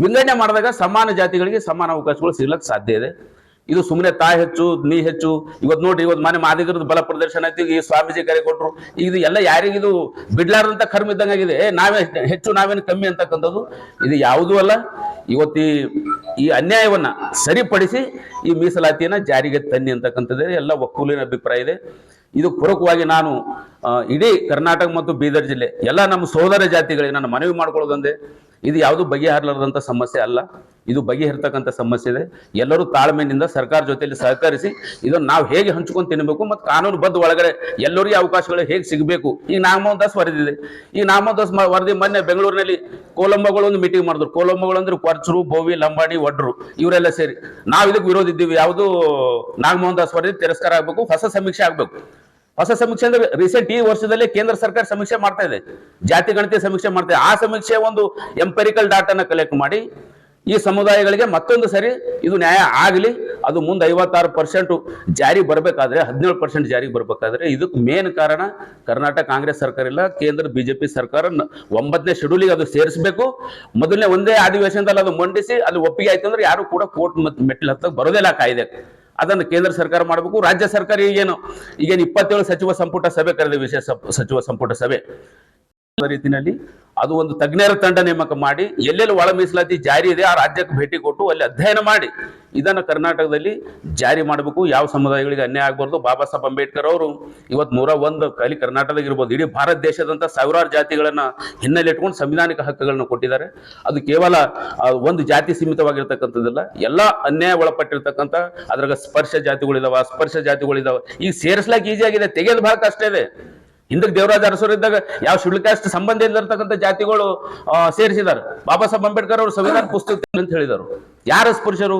ವಿಂಗಡಣೆ ಮಾಡಿದಾಗ ಸಮಾನ ಜಾತಿಗಳಿಗೆ ಸಮಾನ ಅವಕಾಶಗಳು ಸಿಗ್ಲಕ್ಕೆ ಸಾಧ್ಯ ಇದೆ. ಇದು ಸುಮ್ಮನೆ ತಾ ಹೆಚ್ಚು ನೀ ಹೆಚ್ಚು. ಇವತ್ತು ನೋಡ್ರಿ, ಇವತ್ತು ಮನೆ ಮಾದಿಗರದ ಬಲ ಪ್ರದರ್ಶನ ಆಯ್ತು, ಈ ಸ್ವಾಮೀಜಿ ಕರೆ ಕೊಟ್ರು. ಇದು ಎಲ್ಲ ಯಾರಿಗಿದು ಬಿಡ್ಲಾರ್ದಂತ ಕರ್ಮ ಇದ್ದಂಗಾಗಿದೆ. ನಾವೇ ಹೆಚ್ಚು ನಾವೇನು ಕಮ್ಮಿ ಅಂತಕ್ಕಂಥದ್ದು ಇದು ಯಾವುದೂ ಅಲ್ಲ. ಇವತ್ತು ಈ ಅನ್ಯಾಯವನ್ನ ಸರಿಪಡಿಸಿ ಈ ಮೀಸಲಾತಿಯನ್ನ ಜಾರಿಗೆ ತನ್ನಿ ಅಂತಕ್ಕಂಥದ್ದೇ ಎಲ್ಲ ಒಕ್ಕೂಲಿನ ಅಭಿಪ್ರಾಯ ಇದೆ. ಇದು ಪೂರಕವಾಗಿ ನಾನು ಇಡೀ ಕರ್ನಾಟಕ ಮತ್ತು ಬೀದರ್ ಜಿಲ್ಲೆ ಎಲ್ಲ ನಮ್ಮ ಸೋದರ ಜಾತಿಗಳಿಗೆ ನಾನು ಮನವಿ ಮಾಡ್ಕೊಳ್ಳೋದಂದೆ, ಇದು ಯಾವುದು ಬಗೆಹರಲಾರದಂಥ ಸಮಸ್ಯೆ ಅಲ್ಲ, ಇದು ಬಗೆಹರ್ತಕ್ಕಂಥ ಸಮಸ್ಯೆ ಇದೆ. ಎಲ್ಲರೂ ತಾಳ್ಮೆಯಿಂದ ಸರ್ಕಾರ ಜೊತೆಯಲ್ಲಿ ಸಹಕರಿಸಿ ಇದನ್ನು ನಾವು ಹೇಗೆ ಹಂಚ್ಕೊಂಡು ತಿನ್ನಬೇಕು ಮತ್ತು ಕಾನೂನುಬದ್ಧ ಒಳಗಡೆ ಎಲ್ಲರಿಗೆ ಅವಕಾಶಗಳು ಹೇಗೆ ಸಿಗಬೇಕು. ಈಗ ನಾಗಮೋಹನ್ ದಾಸ್ ವರದಿದೆ. ಈ ನಾಗಮೋಹನ್ ದಾಸ್ ವರದಿ ಮೊನ್ನೆ ಬೆಂಗಳೂರಿನಲ್ಲಿ ಕೋಲಂಬಗಳು ಒಂದು ಮೀಟಿಂಗ್ ಮಾಡಿದ್ರು. ಕೋಲಂಬಗಳು ಅಂದ್ರೆ ಕೊರ್ಚರು, ಬೋವಿ, ಲಂಬಾಣಿ, ಒಡ್ರು ಇವರೆಲ್ಲ ಸೇರಿ ನಾವು ಇದಕ್ಕೆ ವಿರೋಧ ಇದ್ದೀವಿ. ಯಾವುದು ನಾಗಮೋಹನ್ ದಾಸ್ ವರದಿ ತಿರಸ್ಕಾರ ಆಗಬೇಕು, ಹೊಸ ಸಮೀಕ್ಷೆ ಆಗಬೇಕು. ಹೊಸ ಸಮೀಕ್ಷೆ ಅಂದ್ರೆ ರೀಸೆಂಟ್ ಈ ವರ್ಷದಲ್ಲಿ ಕೇಂದ್ರ ಸರ್ಕಾರ ಸಮೀಕ್ಷೆ ಮಾಡ್ತಾ ಇದೆ, ಜಾತಿ ಗಣತಿ ಸಮೀಕ್ಷೆ ಮಾಡ್ತಾ ಇದೆ. ಆ ಸಮೀಕ್ಷೆ ಒಂದು ಎಂಪೆರಿಕಲ್ ಡಾಟಾನ ಕಲೆಕ್ಟ್ ಮಾಡಿ ಈ ಸಮುದಾಯಗಳಿಗೆ ಮತ್ತೊಂದು ಸರಿ ಇದು ನ್ಯಾಯ ಆಗಲಿ. ಅದು ಮುಂದೆ 56% ಜಾರಿ ಬರಬೇಕಾದ್ರೆ 17% ಜಾರಿಗೆ ಬರಬೇಕಾದ್ರೆ ಇದಕ್ಕೆ ಮೇನ್ ಕಾರಣ ಕರ್ನಾಟಕ ಕಾಂಗ್ರೆಸ್ ಸರ್ಕಾರ ಇಲ್ಲ, ಕೇಂದ್ರ BJP ಸರ್ಕಾರ 9ನೇ ಶೆಡ್ಯೂಲಿಗೆ ಅದು ಸೇರಿಸಬೇಕು. ಮೊದಲನೇ ಒಂದೇ ಅಧಿವೇಶನದಲ್ಲಿ ಅದು ಮಂಡಿಸಿ ಅಲ್ಲಿ ಒಪ್ಪಿಗೆ ಆಯ್ತು ಅಂದ್ರೆ ಯಾರು ಕೂಡ ಕೋರ್ಟ್ ಮೆಟ್ಟಿಲು ಹತ್ತಕ್ಕೆ ಬರೋದಿಲ್ಲ ಕಾಯ್ದೆ. ಅದನ್ನು ಕೇಂದ್ರ ಸರ್ಕಾರ ಮಾಡಬೇಕು. ರಾಜ್ಯ ಸರ್ಕಾರ ಈಗೇನು 27 ಸಚಿವ ಸಂಪುಟ ಸಭೆ ಕರೆದ, ವಿಶೇಷ ಸಚಿವ ಸಂಪುಟ ಸಭೆ ರೀತಿಯಲ್ಲಿ ಅದು ಒಂದು ತಜ್ಞರ ತಂಡ ನೇಮಕ ಮಾಡಿ ಎಲ್ಲೆಲ್ಲಿ ಒಳ ಮೀಸಲಾತಿ ಜಾರಿ ಇದೆ ಆ ರಾಜ್ಯಕ್ಕೆ ಭೇಟಿ ಕೊಟ್ಟು ಅಲ್ಲಿ ಅಧ್ಯಯನ ಮಾಡಿ ಇದನ್ನು ಕರ್ನಾಟಕದಲ್ಲಿ ಜಾರಿ ಮಾಡಬೇಕು. ಯಾವ ಸಮುದಾಯಗಳಿಗೆ ಅನ್ಯಾಯ ಆಗಬಾರ್ದು. ಬಾಬಾ ಸಾಹೇಬ್ ಅಂಬೇಡ್ಕರ್ ಅವರು ಇವತ್ತು 101 ಖಾಲಿ ಕರ್ನಾಟಕದಾಗ ಇರ್ಬೋದು, ಇಡೀ ಭಾರತ ದೇಶದಂತ ಸಾವಿರಾರು ಜಾತಿಗಳನ್ನ ಹಿನ್ನೆಲೆ ಇಟ್ಕೊಂಡು ಸಂವಿಧಾನಿಕ ಹಕ್ಕುಗಳನ್ನ ಕೊಟ್ಟಿದ್ದಾರೆ. ಅದು ಕೇವಲ ಒಂದು ಜಾತಿ ಸೀಮಿತವಾಗಿರ್ತಕ್ಕಂಥದ್ದಲ್ಲ, ಎಲ್ಲ ಅನ್ಯಾಯ ಒಳಪಟ್ಟಿರ್ತಕ್ಕಂಥ ಅದ್ರಾಗ ಸ್ಪರ್ಶ ಜಾತಿಗಳಿದಾವ, ಅಸ್ಪರ್ಶ ಜಾತಿಗಳಿದಾವ. ಈಗ ಸೇರಿಸ್ಲಾಕ ಈಜಿ ಆಗಿದೆ, ತೆಗೆಯೋದು ಬಹಳ ಕಷ್ಟ ಇದೆ. ಹಿಂದಕ್ಕೆ ದೇವರಾಜ ಅರಸರು ಇದ್ದಾಗ ಯಾವ ಶುಲ್ಕಾಸ್ಟ್ ಸಂಬಂಧ ಇಲ್ಲಿರ್ತಕ್ಕಂಥ ಜಾತಿಗಳು ಸೇರಿಸಿದ್ದಾರೆ. ಬಾಬಾ ಸಾಹೇಬ್ ಅಂಬೇಡ್ಕರ್ ಅವರು ಸಂವಿಧಾನ ಪುಸ್ತಕ ಅಂತ ಹೇಳಿದರು. ಯಾರು ಅಸ್ಪೃಶ್ಯರು?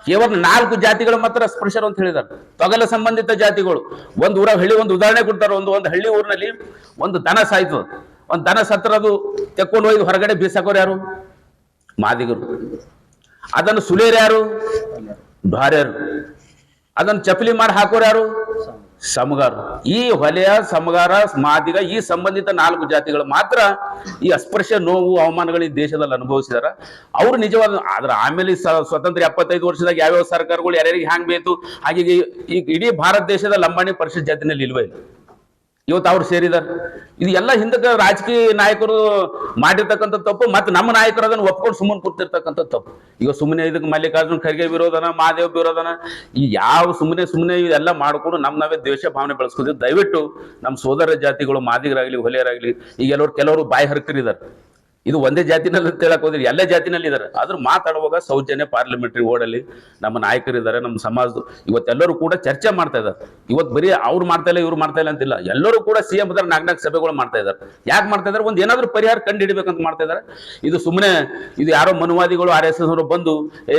ಕೇವಲ 4 ಜಾತಿಗಳು ಮಾತ್ರ ಅಸ್ಪೃಶ್ಯರು ಅಂತ ಹೇಳಿದ್ದಾರೆ. ತೊಗಲ ಸಂಬಂಧಿತ ಜಾತಿಗಳು. ಒಂದು ಊರಾಗ ಹಳ್ಳಿ, ಒಂದು ಉದಾಹರಣೆ ಕೊಡ್ತಾರೆ. ಒಂದು ಹಳ್ಳಿ ಊರಿನಲ್ಲಿ ಒಂದು ದನ ಸಾಯ್ತು. ಒಂದು ದನ ಸತ್ರ ಅದು ತೆಕ್ಕೊಂಡು ಹೋಗಿ ಹೊರಗಡೆ ಬೀಸಾಕೋರು ಯಾರು? ಮಾದಿಗರು. ಅದನ್ನು ಸುಲೇರು ಯಾರು? ಢಾರ್ಯರು. ಅದನ್ನು ಚಪ್ಪಲಿ ಮಾಡಿ ಹಾಕೋರು ಯಾರು? ಸಮಗಾರು. ಈ ಹೊಲೆಯ, ಸಮಗಾರ, ಮಾದಿಗ ಈ ಸಂಬಂಧಿತ 4 ಜಾತಿಗಳು ಮಾತ್ರ ಈ ಅಸ್ಪೃಶ್ಯ ನೋವು ಅವಮಾನಗಳು ಈ ದೇಶದಲ್ಲಿ ಅನುಭವಿಸಿದಾರ. ಅವರು ನಿಜವಾದ ಆದ್ರೆ ಆಮೇಲೆ ಸ್ವತಂತ್ರ 75 ವರ್ಷದಾಗ ಯಾವ್ಯಾವ ಸರ್ಕಾರಗಳು ಯಾರ್ಯಾರಿಗೆ ಹ್ಯಾಂಗ್ ಬೇಕು ಹಾಗೆ ಈ ಇಡೀ ಭಾರತ ದೇಶದ ಲಂಬಾಣಿ ಪರಿಶಿಷ್ಟ ಜಾತಿನಲ್ಲಿ ಇಲ್ವೇ ಇಲ್ಲ. ಇವತ್ತು ಅವ್ರು ಸೇರಿದಾರೆ. ಇದು ಎಲ್ಲ ಹಿಂದಕ್ಕೆ ರಾಜಕೀಯ ನಾಯಕರು ಮಾಡಿರ್ತಕ್ಕಂಥ ತಪ್ಪು. ಮತ್ತೆ ನಮ್ಮ ನಾಯಕರು ಅದನ್ನು ಒಪ್ಕೊಂಡು ಸುಮ್ಮನೆ ಕೂತಿರ್ತಕ್ಕಂಥ ತಪ್ಪು. ಈಗ ಸುಮ್ಮನೆ ಇದಕ್ಕೆ ಮಲ್ಲಿಕಾರ್ಜುನ್ ಖರ್ಗೆ ವಿರೋಧನ, ಮಹಾದೇವ್ ವಿರೋಧನ, ಈ ಯಾವ ಸುಮ್ಮನೆ ಇದೆಲ್ಲ ಮಾಡ್ಕೊಂಡು ನಾವೇ ದ್ವೇಷ ಭಾವನೆ ಬೆಳೆಸ್ಕೊತೀವಿ. ದಯವಿಟ್ಟು ನಮ್ಮ ಸೋದರ ಜಾತಿಗಳು, ಮಾದಿಗರಾಗ್ಲಿ, ಹೊಲೆಯರಾಗ್ಲಿ, ಈಗ ಕೆಲವರು ಬಾಯಿ ಹರ್ಕರಿದ್ದಾರೆ. ಇದು ಒಂದೇ ಜಾತಿನಲ್ಲಿ ಅಂತ ಹೇಳಕ್ ಹೋದ್ರಿ, ಎಲ್ಲ ಜಾತಿನಲ್ಲಿ ಇದ್ದಾರೆ. ಆದ್ರೂ ಮಾತಾಡುವಾಗ ಸೌಜನ್ಯ ಪಾರ್ಲಿಮೆಂಟರಿ ಓಡಲ್ಲಿ ನಮ್ಮ ನಾಯಕರಿದ್ದಾರೆ, ನಮ್ಮ ಸಮಾಜದ ಇವತ್ತೆಲ್ಲರೂ ಕೂಡ ಚರ್ಚೆ ಮಾಡ್ತಾ ಇದ್ದಾರೆ. ಇವತ್ತು ಬರೀ ಅವ್ರು ಮಾಡ್ತಾ ಇಲ್ಲ ಇವ್ರು ಮಾಡ್ತಾ ಇಲ್ಲ ಅಂತಿಲ್ಲ, ಎಲ್ಲರೂ ಕೂಡ CM ಇದ್ದಾರೆ, 4 ಸಭೆಗಳು ಮಾಡ್ತಾ ಇದ್ದಾರೆ. ಯಾಕೆ ಮಾಡ್ತಾ ಇದ್ದಾರೆ? ಒಂದು ಏನಾದ್ರೂ ಪರಿಹಾರ ಕಂಡು ಹಿಡಿಬೇಕಂತ ಮಾಡ್ತಾ ಇದ್ದಾರೆ. ಇದು ಸುಮ್ಮನೆ ಇದು ಯಾರೋ ಮನುವಾದಿಗಳು RSS ಅವರು ಬಂದು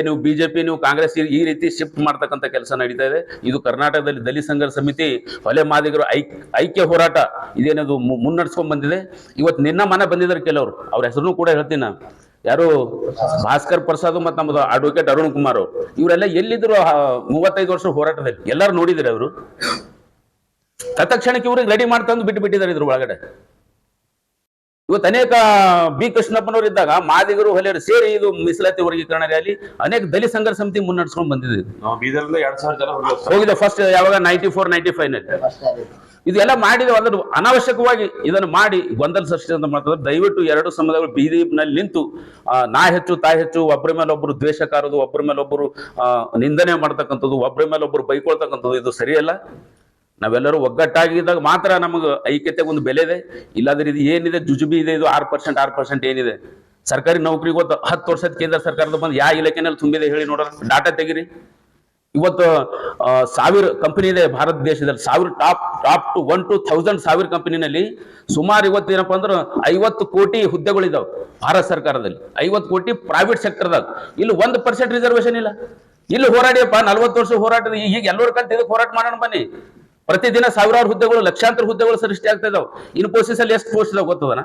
ನೀವು BJP ನೀವು ಕಾಂಗ್ರೆಸ್ ಈ ರೀತಿ ಶಿಫ್ಟ್ ಮಾಡ್ತಕ್ಕಂಥ ಕೆಲಸ ನಡೀತಾ ಇದೆ. ಇದು ಕರ್ನಾಟಕದಲ್ಲಿ ದಲಿತ ಸಂಘರ್ಷ ಸಮಿತಿ ಹೊಲೆ ಮಾದಿಗರು ಐಕ್ಯ ಹೋರಾಟ ಇದೇನದು ಮುನ್ನಡೆಸ್ಕೊಂಡ್ ಬಂದಿದೆ. ಇವತ್ತು ನಿನ್ನ ಮನೆ ಬಂದಿದ್ದಾರೆ ಕೆಲವರು, ಅವ್ರ ಹೆಸರು ಕೂಡ ಹೇಳ್ತೀನಿ ನಾನು. ಯಾರು ಭಾಸ್ಕರ್ ಪ್ರಸಾದ್ ಮತ್ತು ನಮ್ಮದು ಅಡ್ವೊಕೇಟ್ ಅರುಣ್ ಕುಮಾರ್ ಅವರು, ಇವರೆಲ್ಲ ಎಲ್ಲಿದ್ರು 35 ವರ್ಷ ಹೋರಾಟದಲ್ಲಿ ಎಲ್ಲರೂ ನೋಡಿದ್ರೆ ಅವರು ತತ್ಕ್ಷಣಕ್ಕೆ ಇವ್ರಿಗೆ ರೆಡಿ ಮಾಡ್ತಂದು ಬಿಟ್ಟಿದ್ದಾರೆ ಇದ್ರ ಒಳಗಡೆ. ಇವತ್ತು ಅನೇಕ B ಕೃಷ್ಣಪ್ಪನವರು ಇದ್ದಾಗ ಮಾದಿಗರು ಹೊಲೆಯರು ಸೇರಿ ಇದು ಮೀಸಲಾತಿ ವರ್ಗೀಕರಣ ರ್ಯಾಲಿ ಅನೇಕ ದಲಿತ ಸಂಘರ್ಷ ಸಮಿತಿ ಮುನ್ನಡೆಸ್ಕೊಂಡು ಬಂದಿದೆ. ಬೀದರ್ನಿಂದ 2000 ಜನ ಹೋಗಿದೆ ಫಸ್ಟ್ ಯಾವಾಗ 94-95 ನಲ್ಲಿ ಇದೆಲ್ಲ ಮಾಡಿದ ಅದನ್ನು ಅನಾವಶ್ಯಕವಾಗಿ ಇದನ್ನು ಮಾಡಿ ಗೊಂದಲ ಸೃಷ್ಟಿ ಅಂತ ಮಾಡ್ತಾರೆ. ದಯವಿಟ್ಟು 2 ಸಮುದಾಯಗಳು ಬೀದಿನಲ್ಲಿ ನಿಂತು ನಾ ಹೆಚ್ಚು ತಾ ಹೆಚ್ಚು, ಒಬ್ಬರ ಮೇಲೆ ಒಬ್ಬರು ದ್ವೇಷ ಕಾರೋದು, ಒಬ್ಬರ ಮೇಲೆ ಒಬ್ಬರು ನಿಂದನೆ ಮಾಡ್ತಕ್ಕಂಥದ್ದು, ಒಬ್ಬರ ಮೇಲೆ ಒಬ್ಬರು ಬೈಕೊಳ್ತಕ್ಕಂಥದ್ದು ಇದು ಸರಿಯಲ್ಲ. ನಾವೆಲ್ಲರೂ ಒಗ್ಗಟ್ಟಾಗಿದ್ದಾಗ ಮಾತ್ರ ನಮಗೆ ಐಕ್ಯತೆಗೆ ಒಂದು ಬೆಲೆ ಇದೆ. ಇಲ್ಲಾಂದ್ರೆ ಇದು ಏನಿದೆ ಜುಜುಬಿ ಇದೆ, ಇದು 6% ಏನಿದೆ. ಸರ್ಕಾರಿ ನೌಕರಿಗೆ 10 ವರ್ಷದ ಕೇಂದ್ರ ಸರ್ಕಾರದ ಬಂದು ಯಾವ ಇಲಾಖೆನಲ್ಲಿ ತುಂಬಿದೆ ಹೇಳಿ ನೋಡೋಣ, ಡಾಟಾ ತೆಗಿರಿ. ಇವತ್ತು 1000 ಕಂಪನಿ ಇದೆ ಭಾರತ ದೇಶದಲ್ಲಿ, 1000 ಟಾಪ್ ಟು 1 to 1000 ಕಂಪನಿನಲ್ಲಿ ಸುಮಾರು ಇವತ್ತು ಏನಪ್ಪಾ ಅಂದ್ರೆ 50 ಕೋಟಿ ಹುದ್ದೆಗಳಿದಾವೆ ಭಾರತ ಸರ್ಕಾರದಲ್ಲಿ, 50 ಕೋಟಿ ಪ್ರೈವೇಟ್ ಸೆಕ್ಟರ್ದಾಗ. ಇಲ್ಲಿ 1% ರಿಸರ್ವೇಶನ್ ಇಲ್ಲ. ಇಲ್ಲಿ ಹೋರಾಡಿಯಪ್ಪ 40 ವರ್ಷ ಹೋರಾಟದ ಈಗ ಎಲ್ಲರ ಕಂತ ಇದಕ್ಕೆ ಹೋರಾಟ ಮಾಡೋಣ ಬನ್ನಿ. ಪ್ರತಿದಿನ 1000 ಹುದ್ದೆಗಳು, ಲಕ್ಷಾಂತರ ಹುದ್ದೆಗಳು ಸೃಷ್ಟಿ ಆಗ್ತಾ ಇದಾವೆ. ಇನ್ಫೋಸಿಸ್ ಅಲ್ಲಿ ಎಷ್ಟು ಪೋಸ್ಟ್ ಇದಾವೆ ಗೊತ್ತದನ?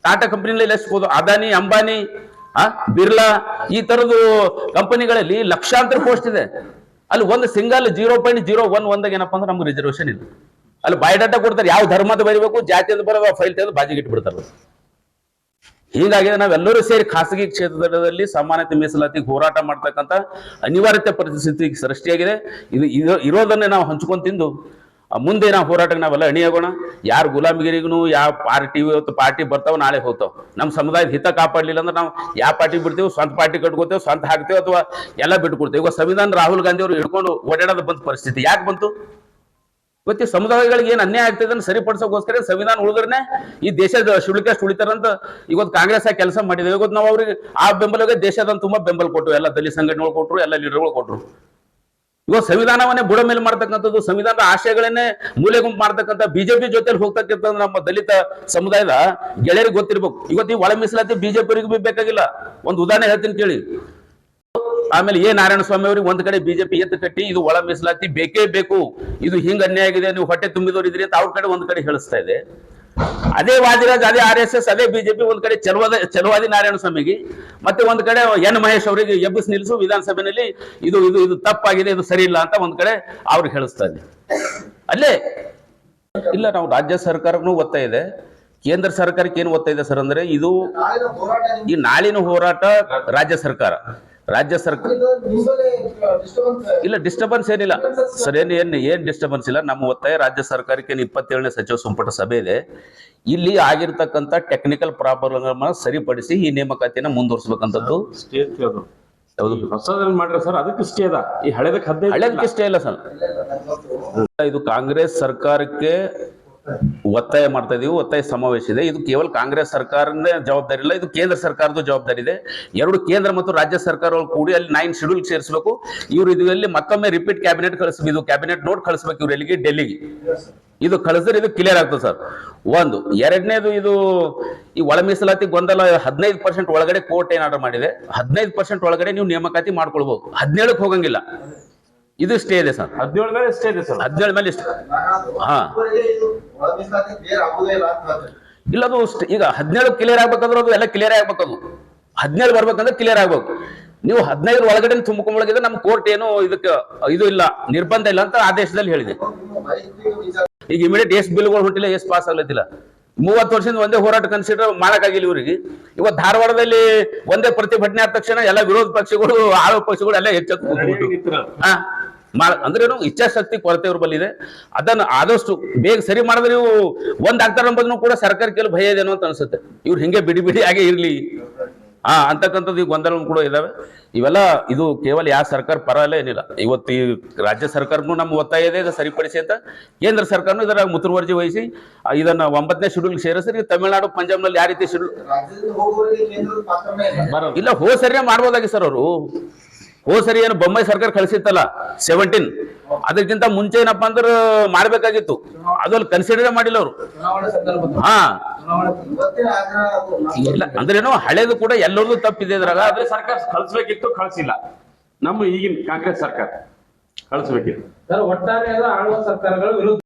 ಟಾಟಾ ಕಂಪನಿನಲ್ಲಿ ಎಷ್ಟು, ಅದಾನಿ, ಅಂಬಾನಿ, ಬಿರ್ಲಾ ಈ ತರದ್ದು ಕಂಪನಿಗಳಲ್ಲಿ ಲಕ್ಷಾಂತರ ಪೋಸ್ಟ್ ಇದೆ. ಅಲ್ಲಿ ಒಂದು ಸಿಂಗಲ್ 0.01 ಏನಪ್ಪಾ ಅಂದ್ರೆ ನಮ್ಗೆ ರಿಸರ್ವೇಶನ್ ಇಲ್ಲ. ಅಲ್ಲಿ ಬಯೋಡಾಟಾ ಕೊಡ್ತಾರೆ, ಯಾವ ಧರ್ಮದ ಬರೀಬೇಕು, ಜಾತಿ ಅಂತ ಬರೋದು, ಫೈಲ್ ತೆಗೆದು ಬಾಜಿಗೆ ಇಟ್ಬಿಡ್ತಾರೆ. ಹೀಗಾಗಿ ನಾವೆಲ್ಲರೂ ಸೇರಿ ಖಾಸಗಿ ಕ್ಷೇತ್ರದಲ್ಲಿ ಸಮಾನತೆ ಮೀಸಲಾತಿ ಹೋರಾಟ ಮಾಡ್ತಕ್ಕಂಥ ಅನಿವಾರ್ಯತೆ ಪರಿಸ್ಥಿತಿ ಸೃಷ್ಟಿಯಾಗಿದೆ. ಇದು ಇರೋದನ್ನೇ ನಾವು ಹಂಚ್ಕೊಂಡು ತಿಂದು ಮುಂದೆ ನಾವು ಹೋರಾಟಕ್ಕೆ ನಾವೆಲ್ಲ ಅಣಿಯಾಗೋಣ. ಯಾರು ಗುಲಾಮಗಿರಿಗೂ ಯಾವ ಪಾರ್ಟಿ ಬರ್ತಾವ ನಾಳೆ ಹೋಗ್ತಾವ. ನಮ್ಮ ಸಮುದಾಯದ ಹಿತ ಕಾಪಾಡಲಿಲ್ಲ ಅಂದ್ರೆ ನಾವು ಯಾವ ಪಾರ್ಟಿ ಬಿಡ್ತೀವಿ, ಸ್ವಂತ ಪಾರ್ಟಿ ಕಟ್ಕೋತೇವೆ, ಸ್ವಂತ ಹಾಕ್ತೇವೆ ಅಥವಾ ಎಲ್ಲ ಬಿಟ್ಕೊಡ್ತೇವೆ. ಈಗ ಸಂವಿಧಾನ ರಾಹುಲ್ ಗಾಂಧಿ ಅವರು ಹಿಡ್ಕೊಂಡು ಓಡಾಡೋದು ಬಂದ ಪರಿಸ್ಥಿತಿ ಯಾಕೆ ಬಂತು? ಇವತ್ತು ಸಮುದಾಯಗಳಿಗೆ ಏನು ಅನ್ಯಾಯ ಆಗ್ತದೆ ಅದನ್ನು ಸರಿಪಡಿಸೋಕೋಸ್ಕರ ಸಂವಿಧಾನ ಉಳಿದ್ರೆ ಈ ದೇಶದ ಶುಲ್ಕಷ್ಟು ಉಳಿತಾರಂತ ಇವತ್ತು ಕಾಂಗ್ರೆಸ್ ಆ ಕೆಲಸ ಮಾಡಿದ್ದೇವೆ. ಇವತ್ತು ನಾವು ಅವ್ರಿಗೆ ಆ ಬೆಂಬಲಕ್ಕೆ ದೇಶದ ತುಂಬಾ ಬೆಂಬಲ ಕೊಟ್ಟರು, ಎಲ್ಲ ದಲಿತ ಸಂಘಟನೆಗಳು ಕೊಟ್ಟರು, ಎಲ್ಲ ಲೀಡರ್ಗಳು ಕೊಟ್ಟರು. ಇವತ್ತು ಸಂವಿಧಾನವನ್ನೇ ಬುಡ ಮೇಲೆ ಮಾಡ್ತಕ್ಕಂಥದ್ದು, ಸಂವಿಧಾನದ ಆಶಯಗಳನ್ನೇ ಮೂಲೆ ಗುಂಪು ಮಾಡ್ತಕ್ಕಂಥ BJP ಜೊತೆಲಿ ಹೋಗ್ತಕ್ಕಂಥ ನಮ್ಮ ದಲಿತ ಸಮುದಾಯದ ಗೆಳೆಯರಿಗೆ ಗೊತ್ತಿರ್ಬೇಕು. ಇವತ್ತು ಈ ಒಳ ಮೀಸಲಾತಿ BJP ಅವರಿಗೆ ಬೇಕಾಗಿಲ್ಲ. ಒಂದು ಉದಾಹರಣೆ ಹೇಳ್ತೀನಿ ಕೇಳಿ. ಆಮೇಲೆ ನಾರಾಯಣ ಸ್ವಾಮಿ ಅವ್ರಿಗೆ ಒಂದ್ ಕಡೆ BJP ಎತ್ತು ಕಟ್ಟಿ ಇದು ಒಳ ಮೀಸಲಾತಿ ಬೇಕೇ ಬೇಕು, ಇದು ಹಿಂಗ ಅನ್ಯಾಯ ಆಗಿದೆ, ನೀವು ಹೊಟ್ಟೆ ತುಂಬಿದವ್ರು ಇದ್ರಿ ಅಂತ ಅವ್ರ ಕಡೆ ಒಂದ್ ಕಡೆ ಹೇಳಿಸ್ತಾ ಇದೆ. ಅದೇ ವಾದಿರಾಜ್, ಅದೇ RSS, ಅದೇ BJP ಒಂದ್ ಕಡೆ ಚಲವಾದಿ ನಾರಾಯಣ ಸ್ವಾಮಿಗೆ, ಮತ್ತೆ ಒಂದ್ ಕಡೆ N ಮಹೇಶ್ ಅವರಿಗೆ ಎಬ್ಬಿಸಿ ನಿಲ್ಲಿಸು ವಿಧಾನಸಭೆಯಲ್ಲಿ ಇದು ತಪ್ಪಾಗಿದೆ, ಇದು ಸರಿ ಇಲ್ಲ ಅಂತ ಒಂದ್ ಕಡೆ ಅವ್ರಿಗೆ ಹೇಳಿಸ್ತಾ ಇದೆ. ಅಲ್ಲೇ ಇಲ್ಲ, ನಾವು ರಾಜ್ಯ ಸರ್ಕಾರಕ್ಕೂ ಒತ್ತಾಯ ಇದೆ, ಕೇಂದ್ರ ಸರ್ಕಾರಕ್ಕೆ ಏನು ಒತ್ತಾಯ ಇದೆ ಸರ್ ಅಂದ್ರೆ ಇದು ಈ ನಾಳಿನ ಹೋರಾಟ ರಾಜ್ಯ ಸರ್ಕಾರ ಇಲ್ಲ ಡಿಸ್ಟರ್ಬೆನ್ಸ್ ಏನಿಲ್ಲ ಸರ್, ಏನ್ ಡಿಸ್ಟರ್ಬೆನ್ಸ್ ಇಲ್ಲ. ನಮ್ಮ ಒತ್ತಾಯ ರಾಜ್ಯ ಸರ್ಕಾರಕ್ಕೆ 27ನೇ ಸಚಿವ ಸಂಪುಟ ಸಭೆ ಇದೆ, ಇಲ್ಲಿ ಆಗಿರ್ತಕ್ಕಂಥ ಟೆಕ್ನಿಕಲ್ ಪ್ರಾಬ್ಲಮ್ ಸರಿಪಡಿಸಿ ಈ ನೇಮಕಾತಿಯನ್ನ ಮುಂದುವರಿಸಬೇಕಂತದ್ದು. ಹೊಸದಲ್ಲಿ ಮಾಡ್ರೆ ಸರ್ ಅದಕ್ಕೆ ಇಷ್ಟೇ ಅದ, ಈ ಹಳೆದಕ್ಕೆ ಇಷ್ಟೇ ಇಲ್ಲ ಸರ್. ಇದು ಕಾಂಗ್ರೆಸ್ ಸರ್ಕಾರಕ್ಕೆ ಒತ್ತಾಯ ಮಾಡ್ತಾ ಇದೀವಿ, ಒತ್ತಾಯ ಸಮಾವೇಶ ಇದೆ. ಇದು ಕೇವಲ ಕಾಂಗ್ರೆಸ್ ಸರ್ಕಾರನೇ ಜವಾಬ್ದಾರಿ ಇಲ್ಲ, ಇದು ಕೇಂದ್ರ ಸರ್ಕಾರದ ಜವಾಬ್ದಾರಿ ಇದೆ. 2 ಕೇಂದ್ರ ಮತ್ತು ರಾಜ್ಯ ಸರ್ಕಾರಗಳು ಕೂಡಿ ಅಲ್ಲಿ 9 ಶೆಡ್ಯೂಲ್ ಸೇರಿಸಬೇಕು. ಇವರು ಇದರಲ್ಲಿ ಮತ್ತೊಮ್ಮೆ ರಿಪೀಟ್ ಕ್ಯಾಬಿನೆಟ್ ಕಳಿಸ್ಬೇಕು, ಇದು ಕ್ಯಾಬಿನೆಟ್ ನೋಟ್ ಕಳಿಸ್ಬೇಕು ಇವ್ರು ಎಲ್ಲಿಗೆ, ಡೆಲ್ಲಿಗೆ. ಇದು ಕಳಿಸಿದ್ರೆ ಇದು ಕ್ಲಿಯರ್ ಆಗ್ತದೆ ಸರ್. ಒಂದು ಎರಡನೇದು, ಇದು ಈ ಒಳ ಮೀಸಲಾತಿ ಗೊಂದಲ 15% ಒಳಗಡೆ ಕೋರ್ಟ್ ಏನ್ ಆರ್ಡರ್ ಮಾಡಿದೆ, 15% ಒಳಗಡೆ ನೀವು ನೇಮಕಾತಿ ಮಾಡ್ಕೊಳ್ಬಹುದು, 17ಕ್ಕೆ ಹೋಗಂಗಿಲ್ಲ. ಇದು ಸ್ಟೇ ಇದೆ ಸರ್, 17 ಮೇಲೆ ಸ್ಟೇ ಇದೆ ಸರ್, 17 ಮೇಲೆ ಇಷ್ಟ. ಹಾ ಇಲ್ಲ, ಅದು ಈಗ 17 ಕ್ಲಿಯರ್ ಆಗ್ಬೇಕಂದ್ರೆ ಅದು ಎಲ್ಲ ಕ್ಲಿಯರ್ ಆಗ್ಬೇಕದು. 17 ಬರ್ಬೇಕಂದ್ರೆ ಕ್ಲಿಯರ್ ಆಗ್ಬೇಕು. ನೀವು 15 ಒಳಗಡೆ ತುಂಬಿಕೊಂಡೊಳಗಿದೆ, ನಮ್ಮ ಕೋರ್ಟ್ ಏನು ಇದಕ್ಕೆ ಇದು ಇಲ್ಲ, ನಿರ್ಬಂಧ ಇಲ್ಲ ಅಂತ ಆದೇಶದಲ್ಲಿ ಹೇಳಿದೆ. ಈಗ ಇಮಿಡಿಯೇಟ್ ಎಷ್ಟು ಬಿಲ್ಗಳು ಹೊಂಟಿಲ್ಲ, ಎಷ್ಟು ಪಾಸ್ ಆಗ್ಲತ್ತಿಲ್ಲ. 30 ವರ್ಷದಿಂದ ಒಂದೇ ಹೋರಾಟ ಕನ್ಸಿಡರ್ ಮಾಡಕ್ಕಾಗಿಲ್ಲ ಇವರಿಗೆ. ಇವತ್ತು ಧಾರವಾಡದಲ್ಲಿ ಒಂದೇ ಪ್ರತಿಭಟನೆ ಆದ ತಕ್ಷಣ ಎಲ್ಲ ವಿರೋಧ ಪಕ್ಷಗಳು, ಆರೋಪ ಪಕ್ಷಗಳು ಎಲ್ಲ ಹೆಚ್ಚು ಅಂದ್ರೆ ಏನು ಇಚ್ಛಾಶಕ್ತಿ ಕೊರತೆ ಇವ್ರ ಬಲ್ಲಿದೆ. ಅದನ್ನು ಆದಷ್ಟು ಬೇಗ ಸರಿ ಮಾಡಿದ್ರೆ ನೀವು ಒಂದಾಗ್ತಾರ ಅಂಬುದನ್ನು ಕೂಡ ಸರ್ಕಾರ ಕೆಲವು ಭಯ ಇದೇನೋ ಅಂತ ಅನ್ಸುತ್ತೆ. ಇವ್ರು ಹಿಂಗೆ ಬಿಡಿ ಹಾಗೆ ಇರ್ಲಿ, ಅಂತಕ್ಕಂಥದ್ದು ಈಗ ಗೊಂದಲ ಕೂಡ ಇದಾವೆ. ಇವೆಲ್ಲ ಇದು ಕೇವಲ ಯಾವ ಸರ್ಕಾರ ಪರ ಅಲ್ಲ ಏನಿಲ್ಲ. ಇವತ್ತು ಈ ರಾಜ್ಯ ಸರ್ಕಾರಕ್ಕೂ ನಮ್ಮ ಒತ್ತಾಯ ಇದೆ, ಇದು ಸರಿಪಡಿಸಿ ಅಂತ. ಕೇಂದ್ರ ಸರ್ಕಾರನು ಇದರ ಮುತುವರ್ಜಿ ವಹಿಸಿ ಇದನ್ನ 9ನೇ ಶೆಡ್ಯೂಲ್ ಸೇರಿಸಿ ತಮಿಳುನಾಡು ಪಂಜಾಬ್ನಲ್ಲಿ ಯಾವ ರೀತಿ ಶೆಡ್ಯೂಲ್ ಇಲ್ಲ ಹೋದ್ ಸರಿನೇ ಮಾಡ್ಬೋದಾಗಿ ಸರ್. ಅವರು ಹೋದ್ ಸರಿ ಏನು ಬೊಂಬೈ ಸರ್ಕಾರ ಕಳಿಸಿತ್ತಲ್ಲ 17, ಅದಕ್ಕಿಂತ ಮುಂಚೆ ಏನಪ್ಪಾ ಅಂದ್ರೆ ಮಾಡ್ಬೇಕಾಗಿತ್ತು, ಅದು ಅಲ್ಲಿ ಕನ್ಸಿಡರ್ ಮಾಡಿಲ್ಲ ಅವರು. ಇಲ್ಲ ಅಂದ್ರೇನು ಹಳೇದು ಕೂಡ ಎಲ್ಲರದು ತಪ್ಪಿದೆ ಇದ್ರಾಗ. ಅದೇ ಸರ್ಕಾರ ಕಳಿಸ್ಬೇಕಿತ್ತು, ಕಳಿಸಿಲ್ಲ. ನಮ್ಮ ಈಗಿನ ಕಾಂಗ್ರೆಸ್ ಸರ್ಕಾರ ಕಳಿಸ್ಬೇಕಿತ್ತು. ಒಟ್ಟಾರೆ ಆಳುವ ಸರ್ಕಾರಗಳು ವಿರುದ್ಧ